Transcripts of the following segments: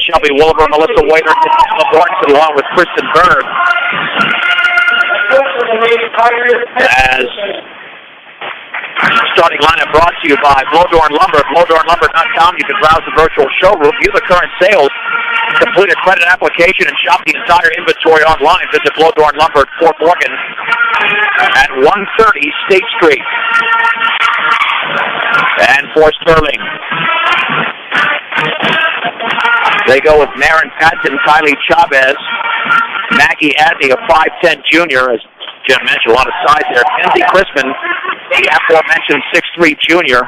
Shelby Wolver, Melissa Waiter, and Emma Mortensen, along with Kristen Berg. As starting lineup brought to you by Blodorn Lumber. BlodornLumber.com. You can browse the virtual showroom, view the current sales, complete a credit application, and shop the entire inventory online. Visit Blodorn Lumber at Fort Morgan at 130 State Street. And for Sterling, they go with Marin Patton, Kylie Chavez, Maggie Adney, a 5'10 junior, as Jim mentioned, a lot of size there. Kenzie Crispin, the aforementioned 6'3 junior.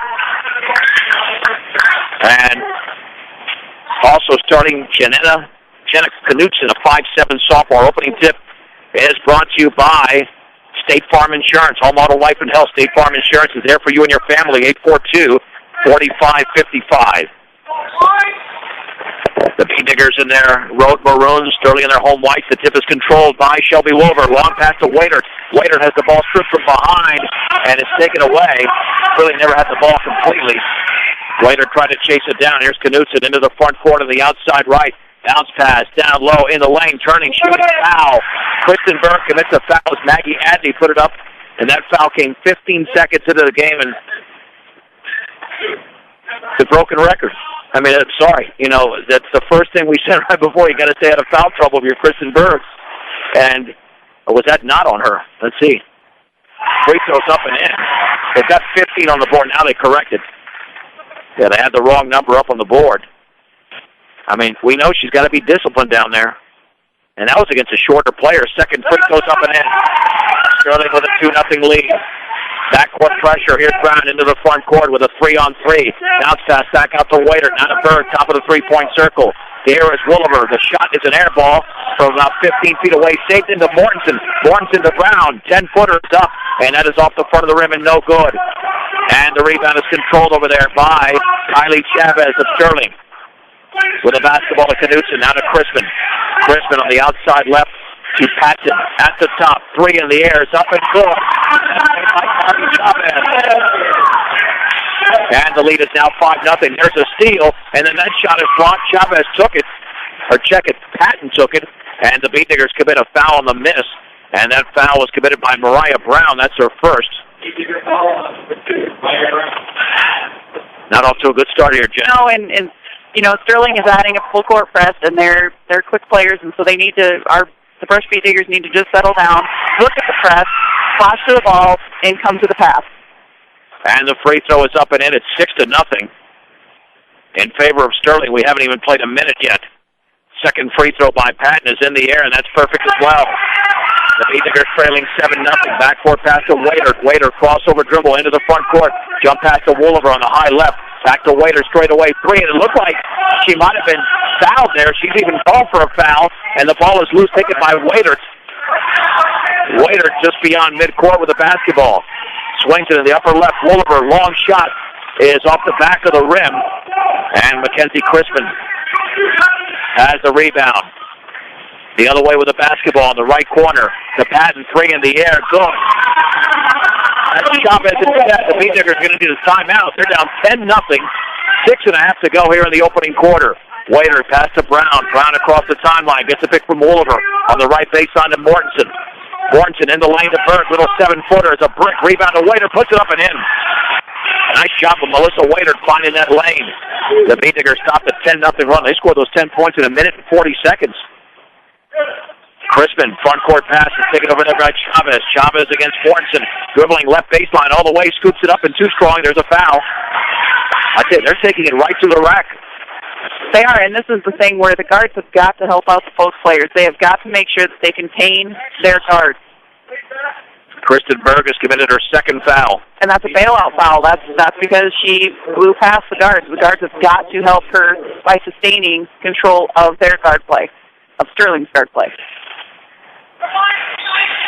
And also starting Jenna Knutson, a 5'7 sophomore. Opening tip is brought to you by State Farm Insurance, Home Auto Life and Health. State Farm Insurance is there for you and your family, 842-4555. The Beediggers in their road maroons, Sterling in their home whites. The tip is controlled by Shelby Wolver. Long pass to Waiter. Waiter has the ball stripped from behind and is taken away. Really never had the ball completely. Waiter tried to chase it down. Here's Knutson into the front court on the outside right. Bounce pass down low in the lane. Turning, shooting, foul. Kristen Berg commits a foul as Maggie Adney put it up. And that foul came 15 seconds into the game. And it's a broken record. I mean, I'm sorry. You know, that's the first thing we said right before. You got to stay out of foul trouble if you're Kristen Berg. And was that not on her? Let's see. Free throws up and in. They've got 15 on the board. Now they correct it. Yeah, they had the wrong number up on the board. I mean, we know she's got to be disciplined down there. And that was against a shorter player. Second free goes up and in. Sterling with a 2-0 lead. Backcourt pressure. Here's Brown into the front court with a 3-on-3. Bounce pass back out to Waiter. Now to Berg, top of the three-point circle. Here is Wolver. The shot is an air ball from about 15 feet away. Saved into Mortensen. Mortensen to Brown. 10-footer is up. And that is off the front of the rim and no good. And the rebound is controlled over there by Kylie Chavez of Sterling. With a basketball to Knutson. Now to Crispin. Crispin on the outside left to Patton. At the top. Three in the air. It's up and good. And the lead is now 5-0. There's a steal. And then that shot is blocked. Chavez took it. Or check it. Patton took it. And the Beediggers commit a foul on the miss. And that foul was committed by Mariah Brown. That's her first. Not off to a good start here, Jen. No, and you know, Sterling is adding a full court press, and they're quick players, and so they need to. The Brush Beediggers need to just settle down, look at the press, flash to the ball, and come to the pass. And the free throw is up and in. It's 6-0 in favor of Sterling. We haven't even played a minute yet. Second free throw by Patton is in the air, and that's perfect as well. The Beediggers trailing 7-0. Backcourt pass to Waiter. Waiter crossover dribble into the front court. Jump pass to Wolver on the high left. Back to Waiter straight away. Three, and it looked like she might have been fouled there. She's even called for a foul, and the ball is loose, taken by Waiter. Waiter just beyond midcourt with the basketball. Swings it in the upper left. Wolver, long shot, is off the back of the rim. And Mackenzie Crispin has the rebound. The other way with the basketball in the right corner. The Patton, three in the air. Good. That's Chavez and the Beediggers are going to need a timeout. They're down 10-0. 6.5 to go here in the opening quarter. Waiter pass to Brown. Brown across the timeline. Gets a pick from Wolver on the right baseline to Mortensen. Mortensen in the lane to Berg. Little 7-footer. It's a brick. Rebound to Waiter. Puts it up and in. Nice job of Melissa Waiter finding that lane. The Beediggers stopped a 10-0 run. They scored those 10 points in a minute and 40 seconds. Crispin, front court pass is taken over there by Chavez. Chavez against Mortensen. Dribbling left baseline all the way. Scoops it up and too strong. There's a foul. I tell you, they're taking it right to the rack. They are, and this is the thing where the guards have got to help out the post players. They have got to make sure that they contain their guards. Kristen Berg has committed her second foul. And that's a bailout foul. That's because she blew past the guards. The guards have got to help her by sustaining control of their guard play, of Sterling's guard play.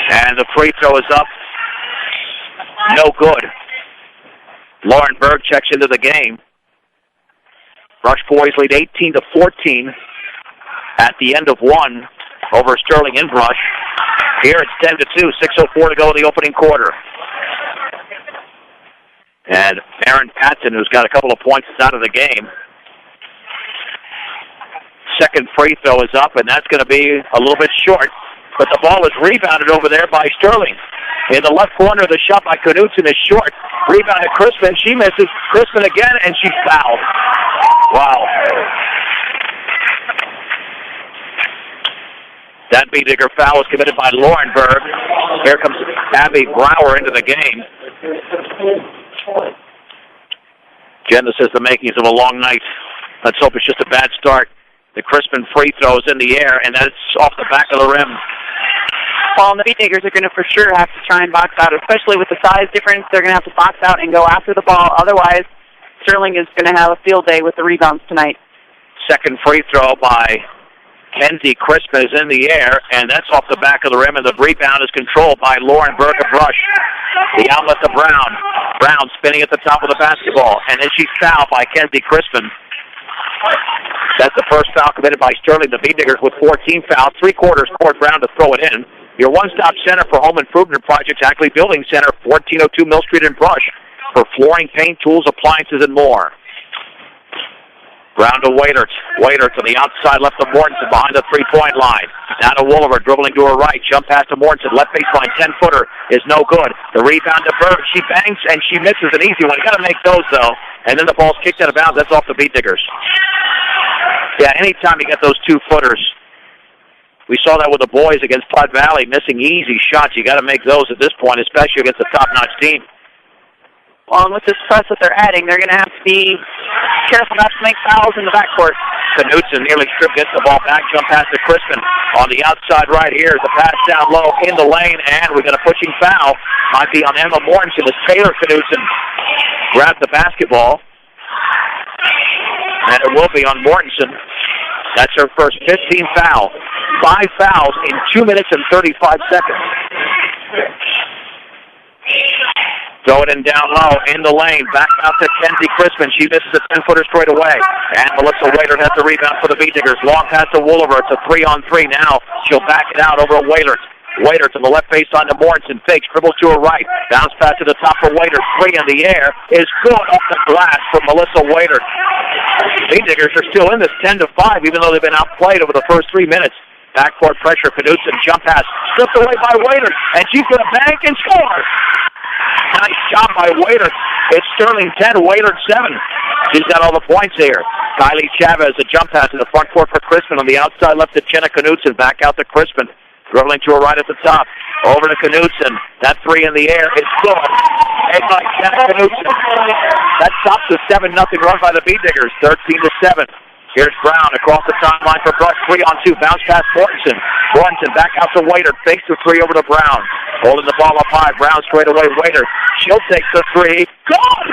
And the free throw is up. No good. Lauren Berg checks into the game. Rush boys lead 18-14 at the end of one over Sterling in Brush. Here it's 10-2, 6:04 to go in the opening quarter. And Marin Patton, who's got a couple of points, is out of the game. second free throw is up, and that's going to be a little bit short. But the ball is rebounded over there by Sterling. In the left corner, the shot by Knutson is short. Rebounded Crispin. She misses. Crispin again, and she's fouled. Wow. That B-Digger foul was committed by Laurenberg. Here comes Abby Brower into the game. Jen, this is the makings of a long night. Let's hope it's just a bad start. The Crispin free throw is in the air, and that's off the back of the rim. Well, and the B-Diggers are going to for sure have to try and box out, especially with the size difference. They're going to have to box out and go after the ball. Otherwise, Sterling is going to have a field day with the rebounds tonight. Second free throw by Kenzie Crispin is in the air, and that's off the back of the rim, and the rebound is controlled by Lauren Berger-Brush. The outlet to Brown. Brown spinning at the top of the basketball, and then she's fouled by Kenzie Crispin. That's the first foul committed by Sterling. The B-Diggers with 14 fouls, 3/4 court. Brown to throw it in. Your one-stop center for home improvement projects, Ackley Building Center, 1402 Mill Street in Brush, for flooring, paint, tools, appliances, and more. Brown to Waitert. Waitert to the outside left of Mortensen behind the three-point line. Now to Woolever, dribbling to her right. Jump pass to Mortensen. Left baseline, 10-footer is no good. The rebound to Berg. She bangs, and she misses an easy one. You got to make those, though. And then the ball's kicked out of bounds. That's off the B-Diggers. Yeah, anytime you get those 2-footers. We saw that with the boys against Platte Valley, missing easy shots. You got to make those at this point, especially against a top-notch team. Well, and with this press that they're adding, they're going to have to be careful not to make fouls in the backcourt. Knutson nearly stripped, gets the ball back, jump pass to Crispin. On the outside right here, the pass down low in the lane, and we got a pushing foul. Might be on Emma Mortensen as Taylor Knutson grabbed the basketball. And it will be on Mortensen. That's her first 15th foul. 5 fouls in 2 minutes and 35 seconds. Throw it in down low, in the lane, back out to Kenzie Crispin. She misses a 10-footer straight away. And Melissa Waitert has the rebound for the B-Diggers. Long pass to Woolever. It's a 3-on-3 now. She'll back it out over Waitert. Waitert to the left baseline to Mortensen. Fakes, dribbles to her right. Bounce pass to the top for Waitert. 3 in the air is good off the glass for Melissa Waitert. B-Diggers are still in this 10-5, even though they've been outplayed over the first 3 minutes. Backcourt pressure, Knutson, jump pass, stripped away by Waitert, and she's going to bank and score. Nice job by Waitert. It's Sterling 10, Waitert 7. She's got all the points here. Kylie Chavez, a jump pass in the front court for Crispin. On the outside left to Jenna Knutson, back out to Crispin. Dribbling to her right at the top. Over to Knutson. That 3 in the air is good. And by Jenna Knutson. That stops the 7-0 run by the B-Diggers, 13-7. Here's Brown across the timeline for Brush. 3-on-2. Bounce pass Mortensen. Mortensen back out to Waitert. Fakes the 3 over to Brown. Holding the ball up high. Brown straight away. Waitert. She'll take the 3. Good!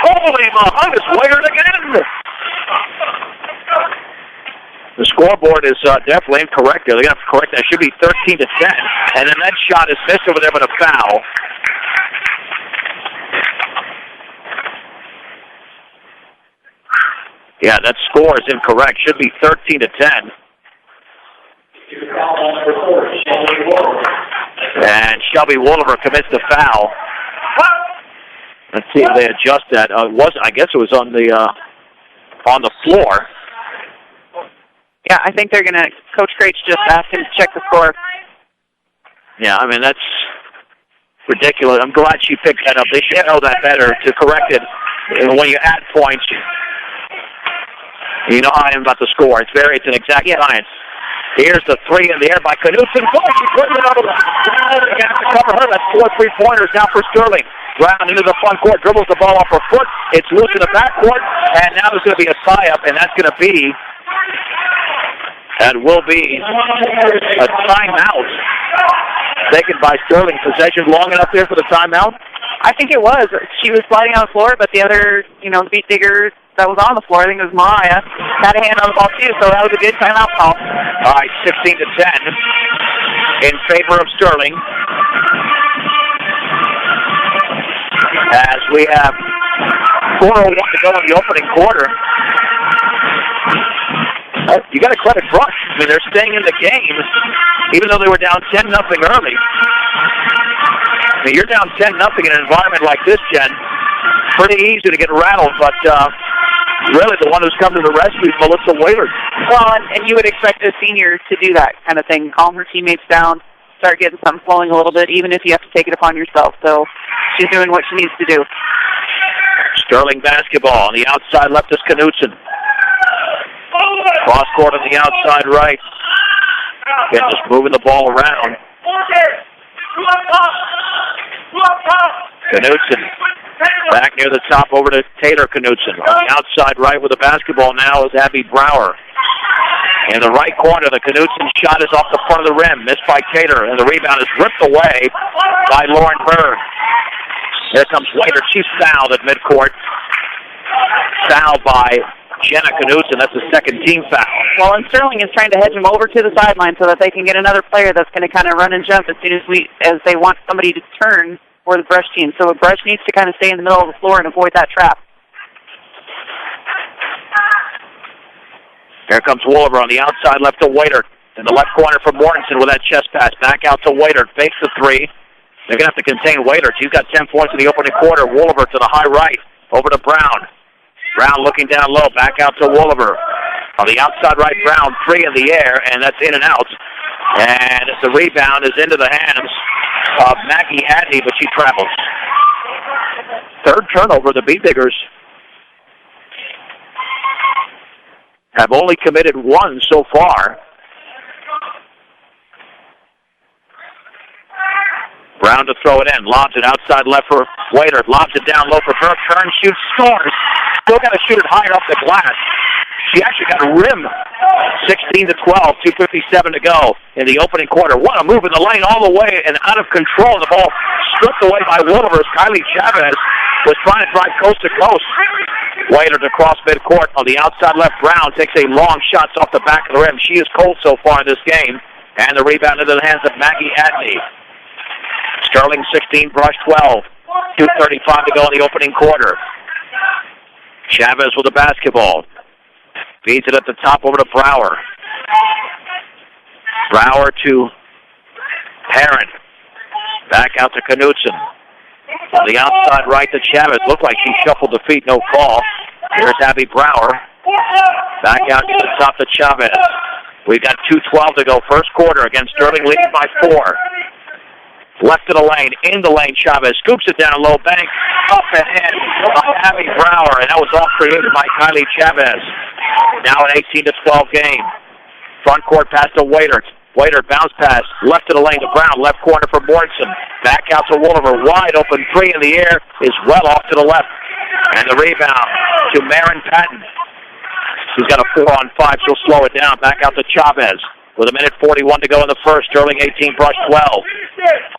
Holy Mahomes. Waitert again! The scoreboard is definitely incorrect there. They're going to have to correct that. It should be 13-10. And then that shot is missed over there with a foul. Yeah, that score is incorrect. Should be 13-10. And Shelby Woolever commits the foul. Let's see if they adjust that. I guess it was on the floor. Yeah, I think they're going to, Coach Craich just asked him to check the score. Yeah, I mean, that's ridiculous. I'm glad she picked that up. They should know that better to correct it. When you add points, you know how I am about the score. It's an exact science. Here's the 3 in the air by Knutson. She put it over. You have to cover her. That's 4 3-pointers now for Sterling. Brown into the front court, dribbles the ball off her foot. It's loose in the backcourt, and now there's going to be a tie-up, and that's going to be, that will be a timeout taken by Sterling. Possession long enough there for the timeout? I think it was. She was sliding on the floor, but the other, B-Diggers that was on the floor, I think it was Mariah, had a hand on the ball too, so that was a good timeout call. All right, 16-10 in favor of Sterling. As we have 4:01 to go in the opening quarter. You got to credit Brush. I mean, they're staying in the game, even though they were down 10-0 early. I mean, you're down 10-0 in an environment like this, Jen. Pretty easy to get rattled, but really the one who's come to the rescue is Melissa Waylard. Well, and you would expect a senior to do that kind of thing, calm her teammates down, start getting something flowing a little bit, even if you have to take it upon yourself. So she's doing what she needs to do. Sterling basketball on the outside left is Knutson. Cross court on the outside right. Again, just moving the ball around. Knutson back near the top over to Taylor Knutson. On the outside right with the basketball now is Abby Brower. In the right corner, the Knutson shot is off the front of the rim, missed by Taylor, and the rebound is ripped away by Lauren Bird. Here comes Waiter. She's fouled at midcourt. Fouled by Jenna Knutson. That's a second team foul. Well, and Sterling is trying to hedge them over to the sideline so that they can get another player that's going to kind of run and jump as soon as they want somebody to turn for the Brush team. So Brush needs to kind of stay in the middle of the floor and avoid that trap. Here comes Wolliver on the outside left to Waiter. In the left corner for Mortensen with that chest pass. Back out to Waiter. Fakes the three. They're going to have to contain Waiter. She's got 10 points in the opening quarter. Wolliver to the high right. Over to Brown. Brown looking down low. Back out to Wolliver. On the outside right, Brown. Three in the air, and that's in and out. And the rebound is into the hands of Maggie Adney, but she travels. Third turnover. The B-Diggers have only committed one so far. Brown to throw it in. Lobs it outside left for Waiter. Lobs it down low for Burke. Turns, shoots, scores. Still got to shoot it higher off the glass. She actually got a rim. 16-12, 2:57 to go in the opening quarter. What a move in the lane all the way and out of control. The ball stripped away by Wolliver. Kylie Chavez was trying to drive coast to coast. Waiter to cross midcourt on the outside left. Brown takes a long shot off the back of the rim. She is cold so far in this game. And the rebound into the hands of Maggie Adney. Sterling 16, Brush 12. 2:35 to go in the opening quarter. Chavez with the basketball. Feeds it at the top over to Brower. Brower to Parent. Back out to Knutson. On the outside right to Chavez. Looked like she shuffled the feet, no call. Here's Abby Brower. Back out to the top to Chavez. We've got 2:12 to go. First quarter against Sterling leading by 4. Left of the lane, in the lane, Chavez scoops it down low, bank, up ahead by Abby Brower, and that was all created by Kylie Chavez. Now an 18-12 game. Front court pass to Waiter. Waiter bounce pass, left of the lane to Brown, left corner for Mortensen. Back out to Wolliver, wide open three in the air, is well off to the left. And the rebound to Marin Patton. She's got a 4-on-5, she'll slow it down. Back out to Chavez. With 1:41 to go in the first, Sterling 18, Brush 12.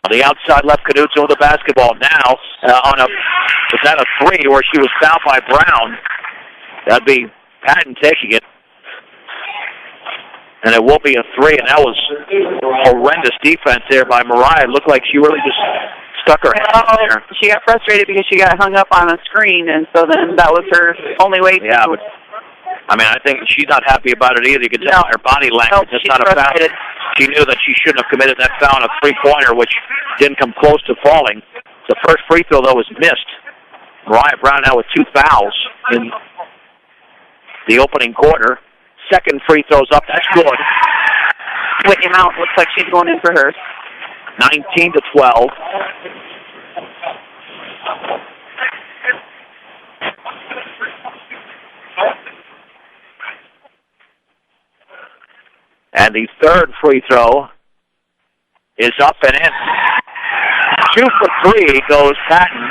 On the outside left, Knutson with the basketball. Now, was that a three where she was fouled by Brown? That'd be Patton taking it. And it will be a three, and that was horrendous defense there by Mariah. It looked like she really just stuck her hand in there. She got frustrated because she got hung up on a screen, and so then that was her only way to... Yeah, but I mean, I think she's not happy about it either. You can tell by her body language. It's not a foul. She knew that she shouldn't have committed that foul on a three-pointer, which didn't come close to falling. The first free throw, though, was missed. Mariah Brown now with 2 fouls in the opening quarter. Second free throw's up. That's good. Whitney Mount looks like she's going in for hers. 19-12. And the third free throw is up and in. 2 for 3 goes Patton.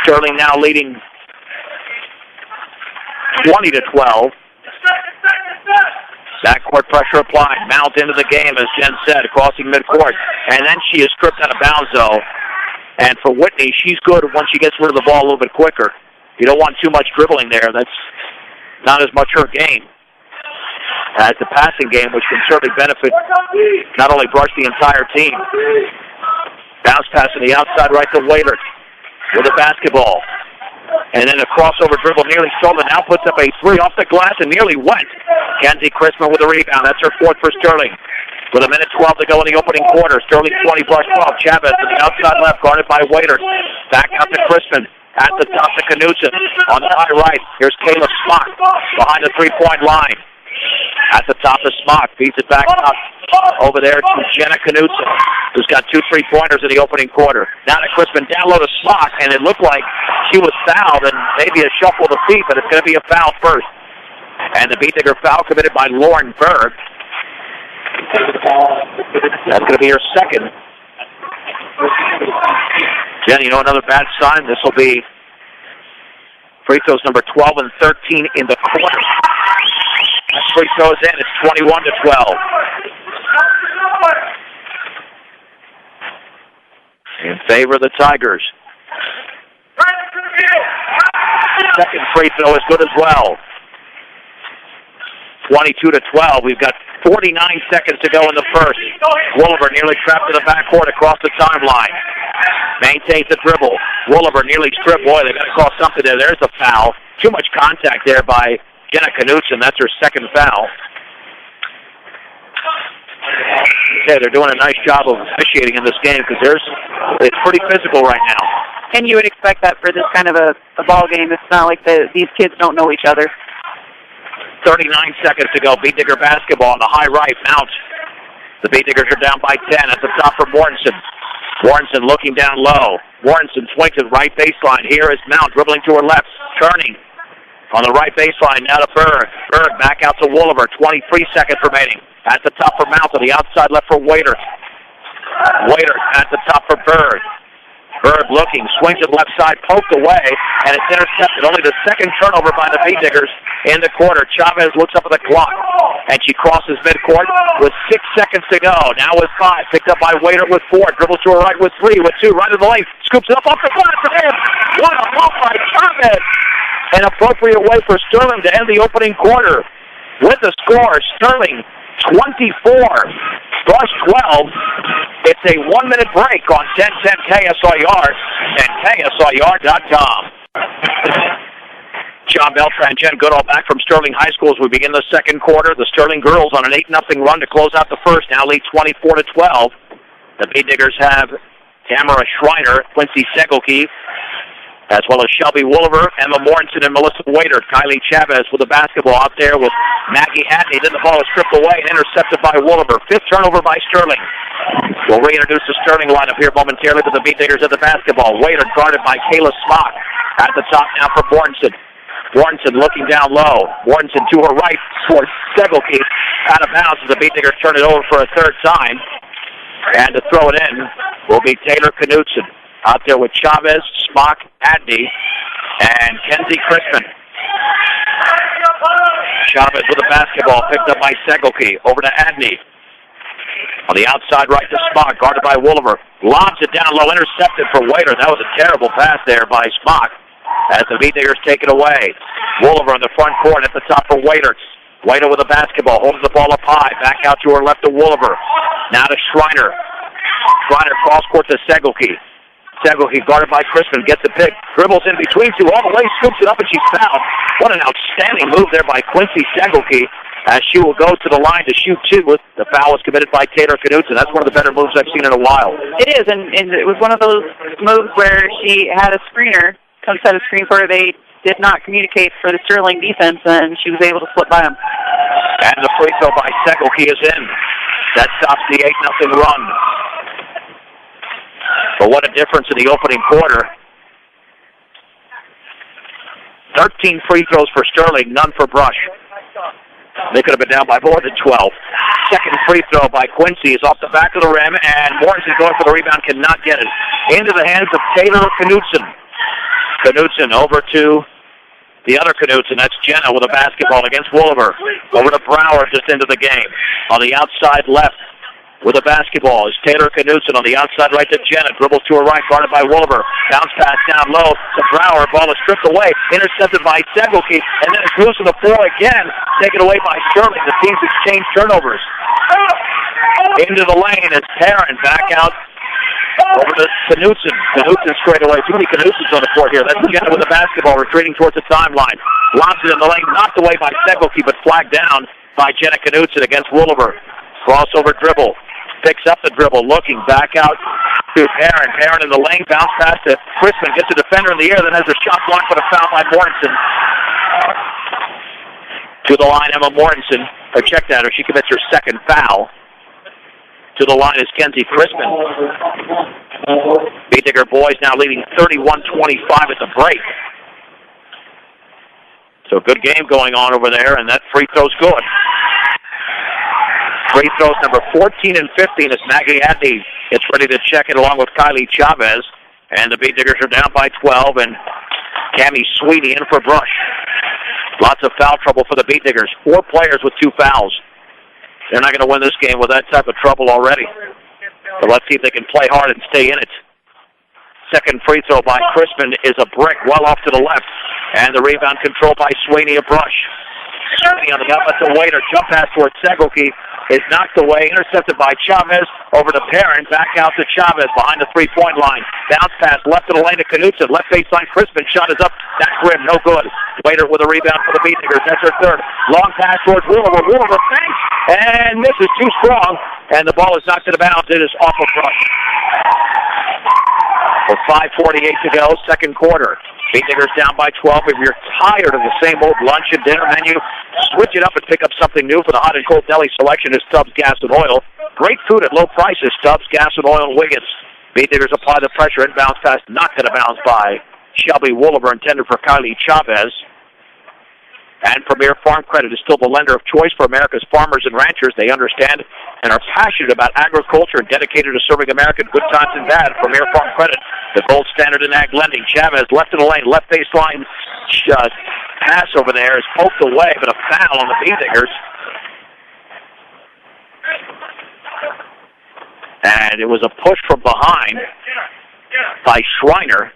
Sterling now leading 20-12. Backcourt pressure applied. Mount into the game, as Jen said, crossing midcourt. And then she is stripped out of bounds, though. And for Whitney, she's good once she gets rid of the ball a little bit quicker. You don't want too much dribbling there. That's not as much her game as the passing game, which can certainly benefit not only Brush, the entire team. Bounce pass on the outside right to Waiter with the basketball. And then a crossover dribble nearly stolen. Now puts up a three off the glass and nearly went. Kenzie Chrisman with the rebound. That's her fourth for Sterling. With 1:12 to go in the opening quarter. Sterling 20, Brush 12. Chavez to the outside left, guarded by Waiter. Back out to Chrisman. At the top to Knutson. On the high right, here's Kayla Smock behind the three-point line. At the top of Smock, feeds it back up over there to Jenna Knutson, who's got 2 3-pointers in the opening quarter. Now to Crispin, down low to Smock, and it looked like she was fouled and maybe a shuffle of the feet, but it's going to be a foul first. And the Beat Digger foul committed by Lauren Berg. That's going to be her second. Jen, you know another bad sign? This will be free throws number 12 and 13 in the quarter. That free throws in. It's 21-12. In favor of the Tigers. Second free throw is good as well. 22-12. We've got 49 seconds to go in the first. Wooliver nearly trapped in the backcourt across the timeline. Maintains the dribble. Wooliver nearly stripped. Boy, they've got to call something there. There's a foul. Too much contact there by Jenna Knutson. That's her second foul. Yeah, they're doing a nice job of officiating in this game because it's pretty physical right now. And you would expect that for this kind of a ball game. It's not like these kids don't know each other. 39 seconds to go. Beat Digger basketball on the high right. Mount. The Beat Diggers are down by 10 at the top for Mortensen. Mortensen looking down low. Mortensen swings it right baseline. Here is Mount dribbling to her left. Turning on the right baseline. Now to Berg. Berg back out to Wooliver. 23 seconds remaining. At the top for Mount. On the outside left for Waiter. Waiter at the top for Berg. Berg looking, swings it left side, poked away, and it's intercepted. Only the second turnover by the Beat Diggers in the quarter. Chavez looks up at the clock, and she crosses midcourt with 6 seconds to go. Now with 5, picked up by Waiter with 4, dribbles to her right with 3, with 2, right in the lane, scoops it up off the glass for him. What a move by Chavez! An appropriate way for Sterling to end the opening quarter. With the score, Sterling 24, Brush 12. It's a 1-minute break on 1010 KSIR and KSIR.com. John Beltran, Jen Goodall back from Sterling High School as we begin the second quarter. The Sterling girls on an 8-0 run to close out the first, now lead 24-12. The Beat Diggers have Tamara Schreiner, Quincy Segelke, as well as Shelby Wooliver, Emma Mortensen, and Melissa Waiter. Kylie Chavez with the basketball out there with Maggie Adney. Then the ball is stripped away and intercepted by Wooliver. 5th turnover by Sterling. We'll reintroduce the Sterling lineup here momentarily, but the Beat Diggers at the basketball. Waiter guarded by Kayla Smock. At the top now for Mortensen. Mortensen looking down low. Mortensen to her right for Segelke. Out of bounds as the Beat Diggers turn it over for a third time. And to throw it in will be Taylor Knutson. Out there with Chavez, Smock, Adney, and Kenzie Crispin. Chavez with the basketball, picked up by Segelke. Over to Adney. On the outside right to Smock, guarded by Wooliver. Lobs it down low, intercepted for Waiter. That was a terrible pass there by Smock as the Beat Diggers take it away. Wooliver in the front court at the top for Waiter. Waiter with the basketball, holding the ball up high. Back out to her left to Wooliver. Now to Schreiner. Schreiner cross court to Segelke. Segelke guarded by Crispin, gets the pick, dribbles in between two, all the way, scoops it up, and she's fouled. What an outstanding move there by Quincy Segelke, as she will go to the line to shoot 2. The foul was committed by Taylor Knutson. That's one of the better moves I've seen in a while. It is, and it was one of those moves where she had a screener come set a screen for her. They did not communicate for the Sterling defense, and she was able to slip by them. And the free throw by Segelke is in. That stops the 8-0 run. But what a difference in the opening quarter. 13 free throws for Sterling, none for Brush. They could have been down by more than 12. Second free throw by Quincy is off the back of the rim, and Mortensen going for the rebound, cannot get it. Into the hands of Taylor Knutson. Knutson over to the other Knutson. That's Jenna with a basketball against Wooliver. Over to Brower just into the game. On the outside left with a basketball is Taylor Knutson. On the outside right to Jenna. Dribbles to her right, guarded by Wooliver. Bounce pass down low to Brower. Ball is stripped away. Intercepted by Segelke. And then it moves to the floor again. Taken away by Sterling. The teams exchange turnovers. Into the lane is Perrin. Back out over to Knutson. Knutson straight away. Too many Knutsons on the court here. That's Jenna with the basketball, retreating towards the timeline. Lobs it in the lane. Knocked away by Segelke, but flagged down by Jenna Knutson against Wooliver. Crossover dribble. Picks up the dribble, looking back out to Perrin. Perrin in the lane, bounce pass to Crispin, gets a defender in the air, then has a shot blocked, but a foul by Mortensen. To the line, Emma Mortensen. Check that, or she commits her second foul. To the line is Kenzie Crispin. Beat Digger boys now leading 31-25 at the break. So good game going on over there, and that free throw's good. Free throws number 14 and 15 as Maggie Adney gets ready to check it along with Kylie Chavez. And the Beat Diggers are down by 12, and Cammie Sweeney in for Brush. Lots of foul trouble for the Beat Diggers. 4 players with 2 fouls. They're not going to win this game with that type of trouble already. But let's see if they can play hard and stay in it. Second free throw by Crispin is a brick well off to the left. And the rebound controlled by Sweeney of Brush. Sweeney on the up, that's a Waiter. Jump pass towards Segelke is knocked away, intercepted by Chavez, over to Perrin, back out to Chavez behind the three-point line. Bounce pass left of the lane to Knutson, left baseline Crispin, shot is up, that rim, no good. Waiter with a rebound for the Beat Diggers, that's her third. Long pass towards Woolover, Woolover banks, and misses too strong, and the ball is knocked to the bounds, it is off of Brush. With 5:48 to go, second quarter. Beat Diggers down by 12. If you're tired of the same old lunch and dinner menu, switch it up and pick up something new for the hot and cold deli selection is Stubbs Gas and Oil. Great food at low prices, Stubbs Gas and Oil in Wiggins. Beat Diggers apply the pressure, inbounds pass, knocked out of bounds by Shelby Woolover, intended for Kylie Chavez. And Premier Farm Credit is still the lender of choice for America's farmers and ranchers. They understand and are passionate about agriculture and dedicated to serving America in good times and bad. Premier Farm Credit, the gold standard in ag lending. Chavez left in the lane, left baseline pass over there is poked away, but a foul on the Beat Diggers. And it was a push from behind by Schreiner.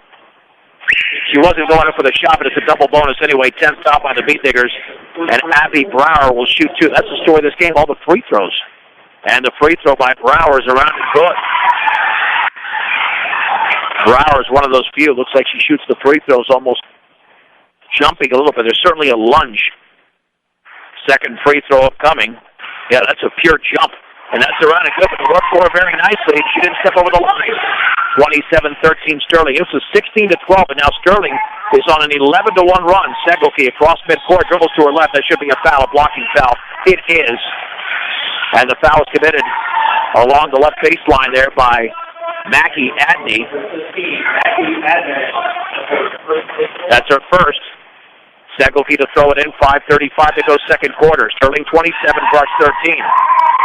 She wasn't going up for the shot, but it's a double bonus anyway. 10th foul by the Beat Diggers. And Abby Brower will shoot 2. That's the story of this game, all the free throws. And the free throw by Brower is around and good. Brower is one of those few. Looks like she shoots the free throws almost jumping a little bit. There's certainly a lunge. Second free throw upcoming. Yeah, that's a pure jump. And that's around and good, but it worked for her very nicely. She didn't step over the line. 27-13 Sterling. It was 16-12, and now Sterling is on an 11-1 run. Segelke across midcourt, dribbles to her left. That should be a foul, a blocking foul. It is. And the foul is committed along the left baseline there by Maggie Adney. That's her first. Segelke to throw it in, 5:35 to go second quarter. Sterling 27, Brush 13.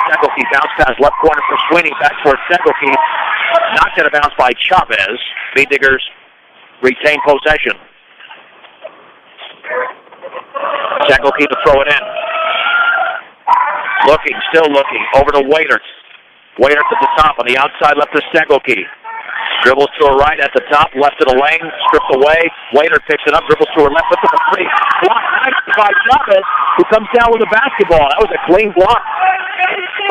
Segelke bounce pass left corner for Sweeney, back towards Segelke. Knocked out of bounds by Chavez. Beat Diggers retain possession. Segelke to throw it in. Looking, still looking, over to Waiters. Waiters at the top, on the outside left to Segelke. Dribbles to her right at the top, left of the lane, stripped away. Waiter picks it up, dribbles to her left, lifts up a three. Blocked by Chavez, who comes down with a basketball. That was a clean block.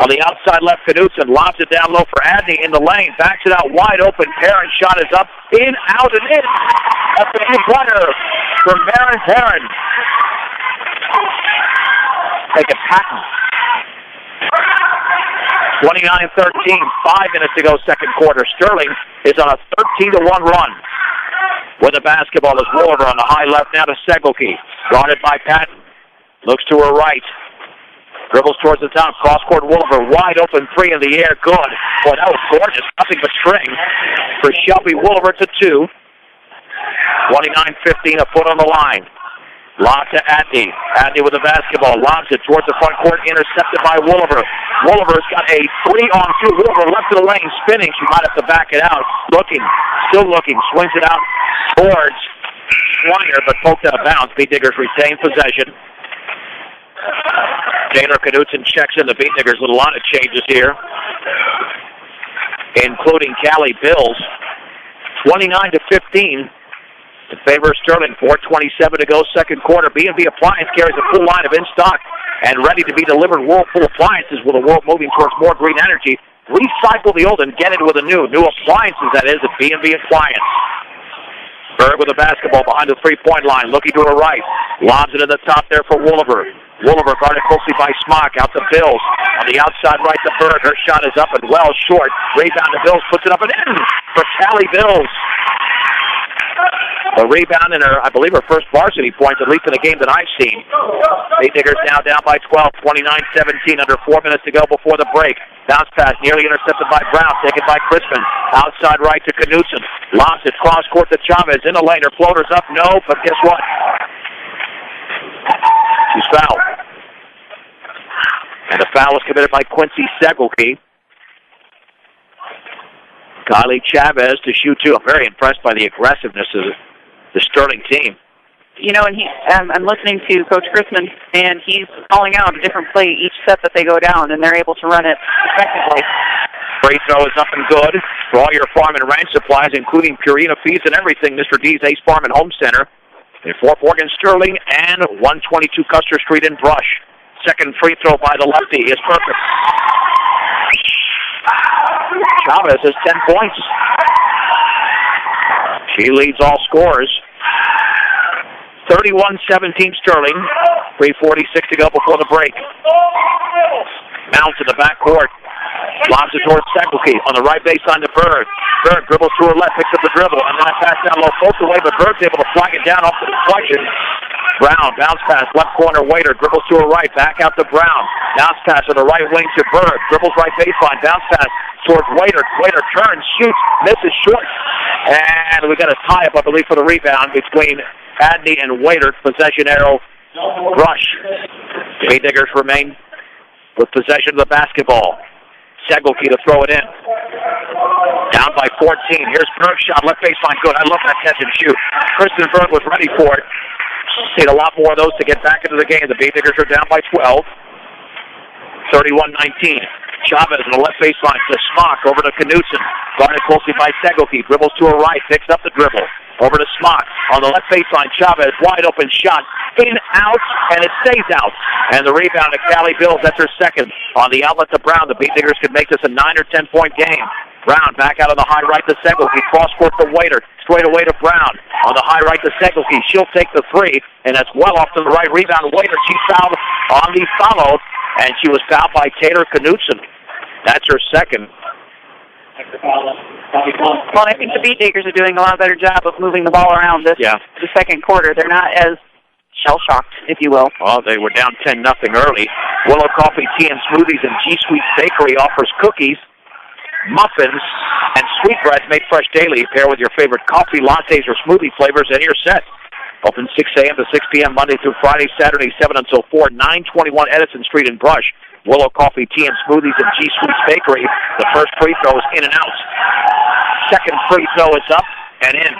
On the outside left, Knutson lobs it down low for Adney in the lane. Backs it out wide open. Perrin shot is up, in, out, and in. A big runner for Maren Perrin. Take a patent. 29-13, 5 minutes to go second quarter. Sterling is on a 13-1 run. With the basketball is Woolover on the high left now to Segelke. Guarded by Patton. Looks to her right. Dribbles towards the top. Cross-court Woolover. Wide open three in the air. Good. Boy, that was gorgeous. Nothing but string for Shelby Woolover to 2. 29-15, a foot on the line. Lob to Adney. Adney with the basketball. Lobs it towards the front court. Intercepted by Woolover. Woolover's got a 3-on-2. Woolover left of the lane. Spinning. She might have to back it out. Looking. Still looking. Swings it out towards Schreiner, but poked out of bounds. Beat Diggers retain possession. Taylor Knutson checks in the Beat Diggers with a lot of changes here, including Callie Bills. 29-15. In favor of Sterling, 4:27 to go, second quarter. B&B Appliance carries a full line of in-stock and ready to be delivered Whirlpool appliances with a world moving towards more green energy. Recycle the old and get it with a new. New appliances, that is, at B&B Appliance. Berg with the basketball behind the three-point line, looking to her right. Lobs it in the top there for Wooliver. Wooliver guarded closely by Smock, out to Bills. On the outside right to Berg. Her shot is up and well short. Rebound to Bills, puts it up and in for Callie Bills. A rebound in her, I believe, her first varsity points, at least in a game that I've seen. Bay Diggers now down by 12, 29-17, under 4 minutes to go before the break. Bounce pass nearly intercepted by Brown, taken by Crispin. Outside right to Knutson. Lobs it cross court to Chavez. In the lane, her floater's up, no, but guess what? She's fouled. And the foul was committed by Quincy Segelke. Kylie Chavez to shoot two. I'm very impressed by the aggressiveness of the Sterling team. You know, and I'm listening to Coach Chrisman, and he's calling out a different play each set that they go down, and they're able to run it effectively. Free throw is up and good for all your farm and ranch supplies, including Purina feeds and everything. Mr. D's Ace Farm and Home Center in Fort Morgan, Sterling, and 122 Custer Street in Brush. Second free throw by the lefty is perfect. Chavez has 10 points. She leads all scorers. 31-17 Sterling. 3:46 to go before the break. Mounts in the backcourt. Lobs it towards Segelke on the right baseline to Berg. Berg dribbles to her left, picks up the dribble, and then a pass down low, floats away, but Berg's able to flag it down off the deflection. Brown, bounce pass, left corner, Waiter, dribbles to her right, back out to Brown. Bounce pass on the right wing to Berg, dribbles right baseline, bounce pass towards Waiter. Waiter turns, shoots, misses short. And we got a tie-up, I believe, for the rebound between Adney and Waiter. Possession arrow, Brush. Bay Diggers remain with possession of the basketball. Segelke to throw it in. Down by 14. Here's Berg's shot, left baseline, good. I love that catch and shoot. Kristen Berg was ready for it. Need a lot more of those to get back into the game. The Bay Diggers are down by 12. 31-19. Chavez on the left baseline to Smock, over to Knutson. Guarded closely by Segelke. Dribbles to her right, picks up the dribble. Over to Smock. On the left baseline, Chavez, wide open shot. In, out, and it stays out. And the rebound to Callie Bills, that's her second. On the outlet to Brown, the Bay Diggers could make this a 9 or 10 point game. Brown back out on the high right to Segelke. Cross court to Waiter. Straight away to Brown. On the high right to Segelke. She'll take the three, and that's well off to the right. Rebound Waiter. She's fouled on the follow, and she was fouled by Taylor Knutson. That's her second. Well, I think the Beat Diggers are doing a lot better job of moving the ball around the second quarter. They're not as shell-shocked, if you will. Well, they were down 10-0 early. Willow Coffee, Tea and Smoothies and G Sweet Bakery offers cookies, muffins, and sweetbreads made fresh daily. Pair with your favorite coffee, lattes, or smoothie flavors, and you're set. Open 6 a.m. to 6 p.m. Monday through Friday, Saturday 7 until 4, 921 Edison Street in Brush. Willow Coffee, Tea and Smoothies, and G Sweets Bakery. The first free throw is in and out. Second free throw is up and in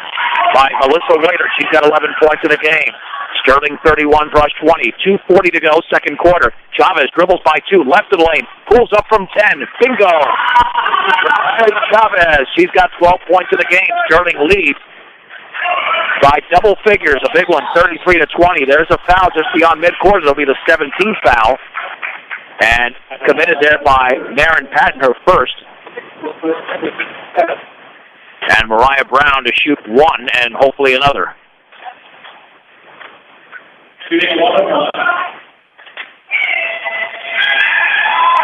by Melissa Waiter. She's got 11 points in the game. Sterling 31, Brush 20. 2:40 to go, second quarter. Chavez dribbles by 2, left of the lane, pulls up from 10. Bingo! Chavez, she's got 12 points in the game. Sterling leads by double figures, a big one, 33-20. There's a foul just beyond midcourt. It'll be the 17th foul. And committed there by Maren Patton, her first. And Mariah Brown to shoot one and hopefully another.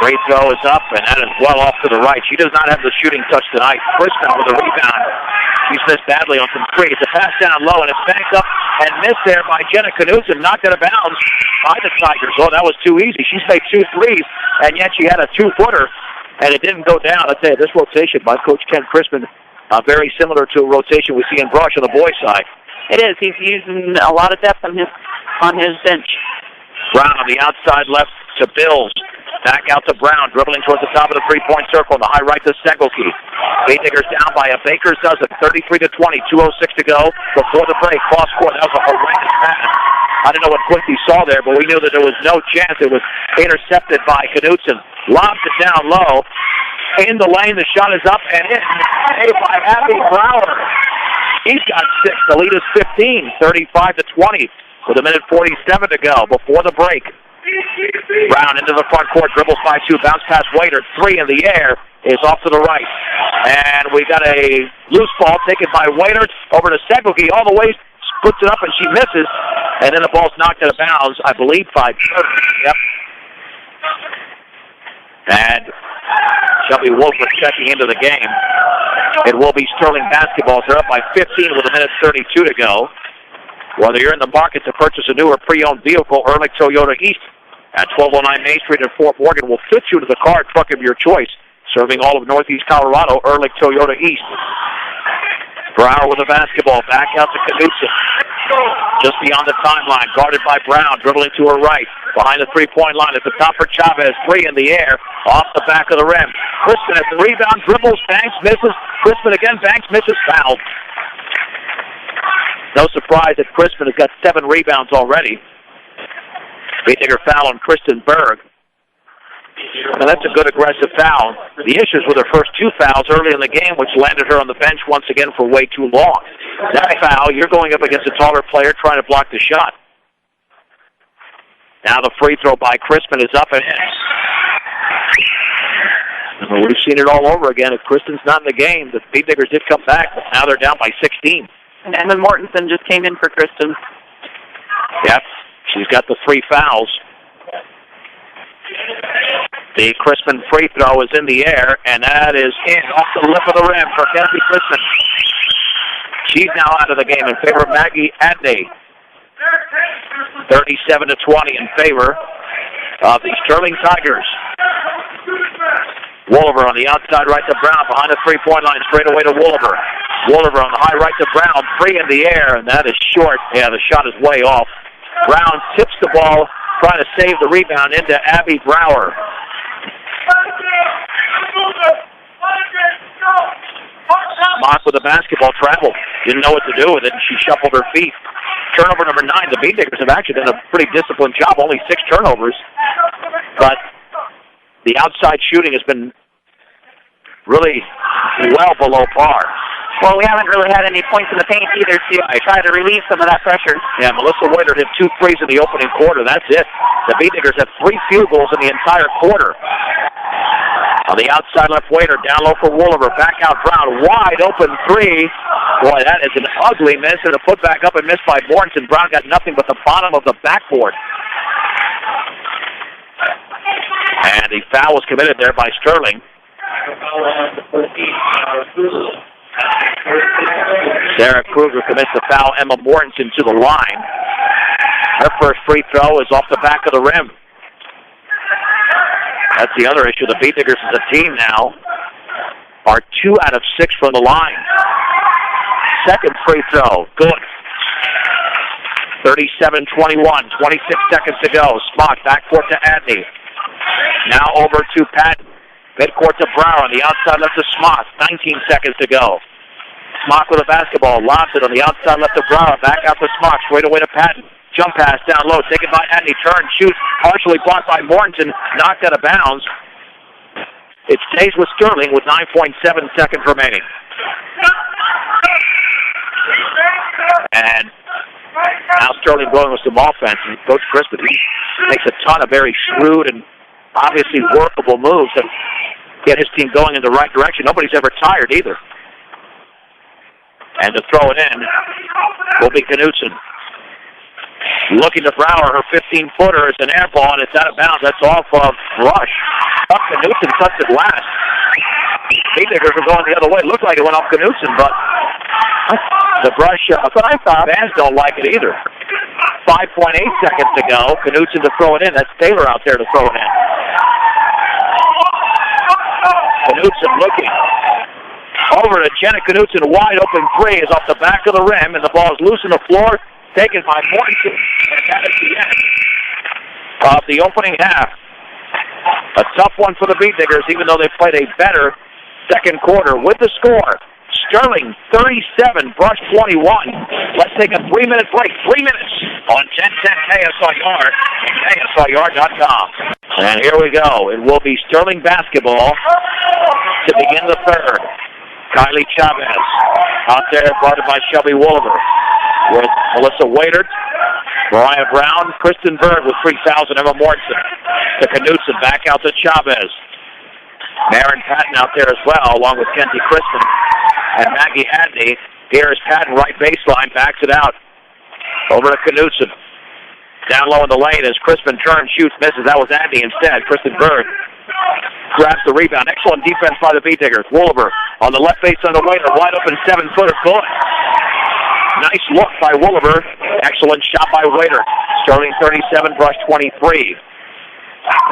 Great throw is up, and that is well off to the right. She does not have the shooting touch tonight. Crispin with a rebound. She's missed badly on some threes. A pass down low, and it's backed up and missed there by Jenna Knutson. Knocked out of bounds by the Tigers. Oh, that was too easy. She's made 2 threes, and yet she had a 2-footer, and it didn't go down. I tell you, this rotation by Coach Ken Crispin, very similar to a rotation we see in Brush on the boys' side. It is. He's using a lot of depth on his bench. Brown on the outside left to Bills. Back out to Brown, dribbling towards the top of the three-point circle. On the high right to Segelke. Bay Diggers down by a Baker's dozen, 33-20. 2:06 to go before the break. Cross court. That was a horrendous pass. I don't know what Quincy saw there, but we knew that there was no chance. It was intercepted by Knutson. Lobs it down low. In the lane, the shot is up and in. Made by Abby Brower. He's got 6. The lead is 15, 35-20. With a minute 47 to go before the break. Brown into the front court, dribbles by 2, bounce pass Waiter, 3 in the air, is off to the right. And we got a loose ball taken by Waiter over to Segugi all the way, puts it up and she misses. And then the ball's knocked out of bounds, I believe, by Yep. And Shelby Wolfer checking into the game. It will be Sterling basketball. They're up by 15 with 1:32 to go. Whether you're in the market to purchase a new or pre-owned vehicle, Ehrlich Toyota East at 1209 Main Street in Fort Morgan will fit you to the car truck of your choice. Serving all of Northeast Colorado, Ehrlich Toyota East. Brower with the basketball, back out to Knutson. Just beyond the timeline, guarded by Brown, dribbling to her right. Behind the three-point line at the top for Chavez, three in the air, off the back of the rim. Crispin at the rebound, dribbles, Banks misses. Crispin again, Banks misses, foul. No surprise that Crispin has got 7 rebounds already. Big foul on Kristen Berg. And that's a good aggressive foul. The issues with her first 2 fouls early in the game, which landed her on the bench once again for way too long. That foul, you're going up against a taller player trying to block the shot. Now the free throw by Crispin is up and in. We've seen it all over again. If Kristen's not in the game, the Speed Diggers did come back, but now they're down by 16. And Emma Mortensen just came in for Kristen. Yep, she's got the 3 fouls. The Crispin free throw is in the air, and that is in off the lip of the rim for Kelsey Crispin. She's now out of the game in favor of Maggie Adney. 37-20 in favor of the Sterling Tigers. Wolliver on the outside right to Brown, behind the three-point line, straight away to Wolliver. Wolliver on the high right to Brown, 3 in the air, and that is short. Yeah, the shot is way off. Brown tips the ball, trying to save the rebound into Abby Brower. Mock with the basketball, traveled. Didn't know what to do with it, and she shuffled her feet. Turnover number 9. The Bean Diggers have actually done a pretty disciplined job, only 6 turnovers. But the outside shooting has been really well below par. Well, we haven't really had any points in the paint either to try to relieve some of that pressure. Yeah, Melissa Waiter hit 2 threes in the opening quarter. That's it. The Bean Diggers have 3 field goals in the entire quarter. On the outside left, Waiter down low for Wolliver. Back out Brown. Wide open 3. Boy, that is an ugly miss, and a put back up and missed by Mortensen. Brown got nothing but the bottom of the backboard. And the foul was committed there by Sterling. Sarah Kruger commits the foul. Emma Mortensen to the line. Her first free throw is off the back of the rim. That's the other issue. The Beat Diggers as a team now are 2 out of 6 from the line. Second free throw, good. 37-21, 26 seconds to go. Smock backcourt to Adney. Now over to Patton. Midcourt to Brower on the outside left to Smock. 19 seconds to go. Smock with a basketball, lobs it on the outside left to Brower. Back out to Smock, straight away to Patton. Jump pass down low, taken by Adney. Turn, shoots, partially blocked by Mortensen. Knocked out of bounds. It stays with Sterling with 9.7 seconds remaining. And now Sterling going with some offense. And Coach Crispin, he makes a ton of very shrewd and obviously workable moves to get his team going in the right direction. Nobody's ever tired either. And to throw it in will be Knutson. Looking to Brower, her 15-footer is an air ball, and it's out of bounds. That's off of Rush. Up Knutson touched it last. Beat Diggers were going the other way. Looked like it went off Knutson, but the Brush fans don't like it either. 5.8 seconds to go. Knutson to throw it in. That's Taylor out there to throw it in. Knutson looking. Over to Jenna Knutson. Wide open 3 is off the back of the rim, and the ball is loose on the floor. Taken by Mortensen, and that is the end of the opening half. A tough one for the Beat Diggers, even though they played a better second quarter. With the score, Sterling 37, Brush 21. Let's take a 3-minute break. 3 minutes on 1010 KSIR and KSIR.com. And here we go. It will be Sterling basketball to begin the third. Kylie Chavez out there, guarded by Shelby Wolliver. With Melissa Waiter, Mariah Brown, Kristen Berg with 3 fouls, and Emma Mortensen. To Knutson, back out to Chavez. Maren Patton out there as well, along with Kenzie Crispin and Maggie Adney. Here is Patton, right baseline, backs it out. Over to Knutson. Down low in the lane as Crispin turns, shoots, misses. That was Adney instead. Kristen Berg grabs the rebound. Excellent defense by the Beatdiggers. Woolaber on the left base on the Waiter. Wide open 7-footer. Good. Nice look by Woolaber. Excellent shot by Waiter. Sterling 37, Brush 23.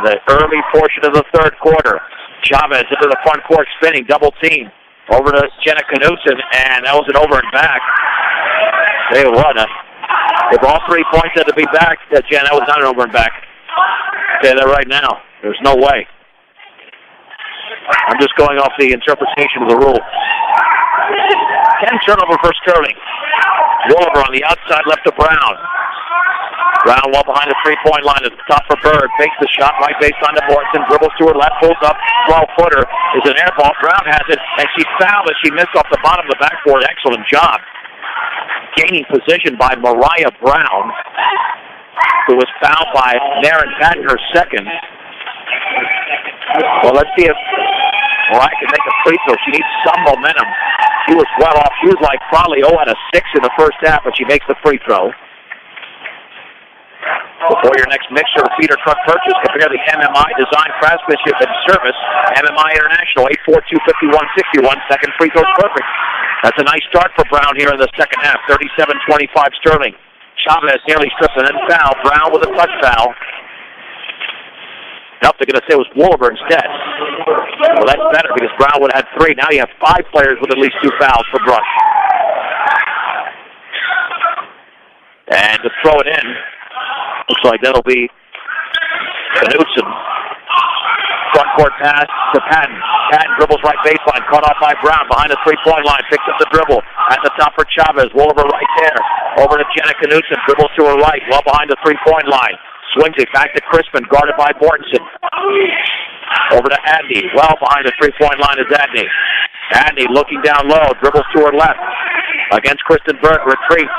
The early portion of the third quarter. Chavez into the front court, spinning, double team. Over to Jenna Knutson, and that was an over and back. Tell you what, if all 3 points had to be back, Jen, that was not an over and back. I'll tell you that right now. There's no way. I'm just going off the interpretation of the rule. 10 turnover for Sterling. Woolaber on the outside, left to Brown. Brown well behind the three-point line at the top for Bird. Fakes the shot, right baseline to Morrison. Dribbles to her left, pulls up. 12-footer is an air ball. Brown has it, and she fouled as she missed off the bottom of the backboard. Excellent job. Gaining position by Mariah Brown, who was fouled by Maren Patton, her second. Well, let's see if Mariah can make a free throw. She needs some momentum. She was well off. She was like probably 0 out of 6 in the first half, but she makes the free throw. Before your next mixer or feeder truck purchase, compare the MMI Design, Craftsmanship, and Service. MMI International, 842-5161. Second free throw's perfect. That's a nice start for Brown here in the second half. 37-25 Sterling. Chavez nearly stripped and then foul. Brown with a touch foul. Nope, they're going to say it was Woolaber instead. Well, that's better because Brown would have had 3. Now you have 5 players with at least 2 fouls for Brush. And to throw it in, looks like that'll be Knutson. Front court pass to Patton. Patton dribbles right baseline, caught off by Brown behind the three-point line, picks up the dribble at the top for Chavez. Woolaber right there. Over to Jenna Knutson, dribbles to her right, well behind the three-point line. Swings it back to Crispin, guarded by Mortensen. Over to Adney, well behind the three-point line is Adney. Adney looking down low, dribbles to her left. Against Kristen Berg, retreats.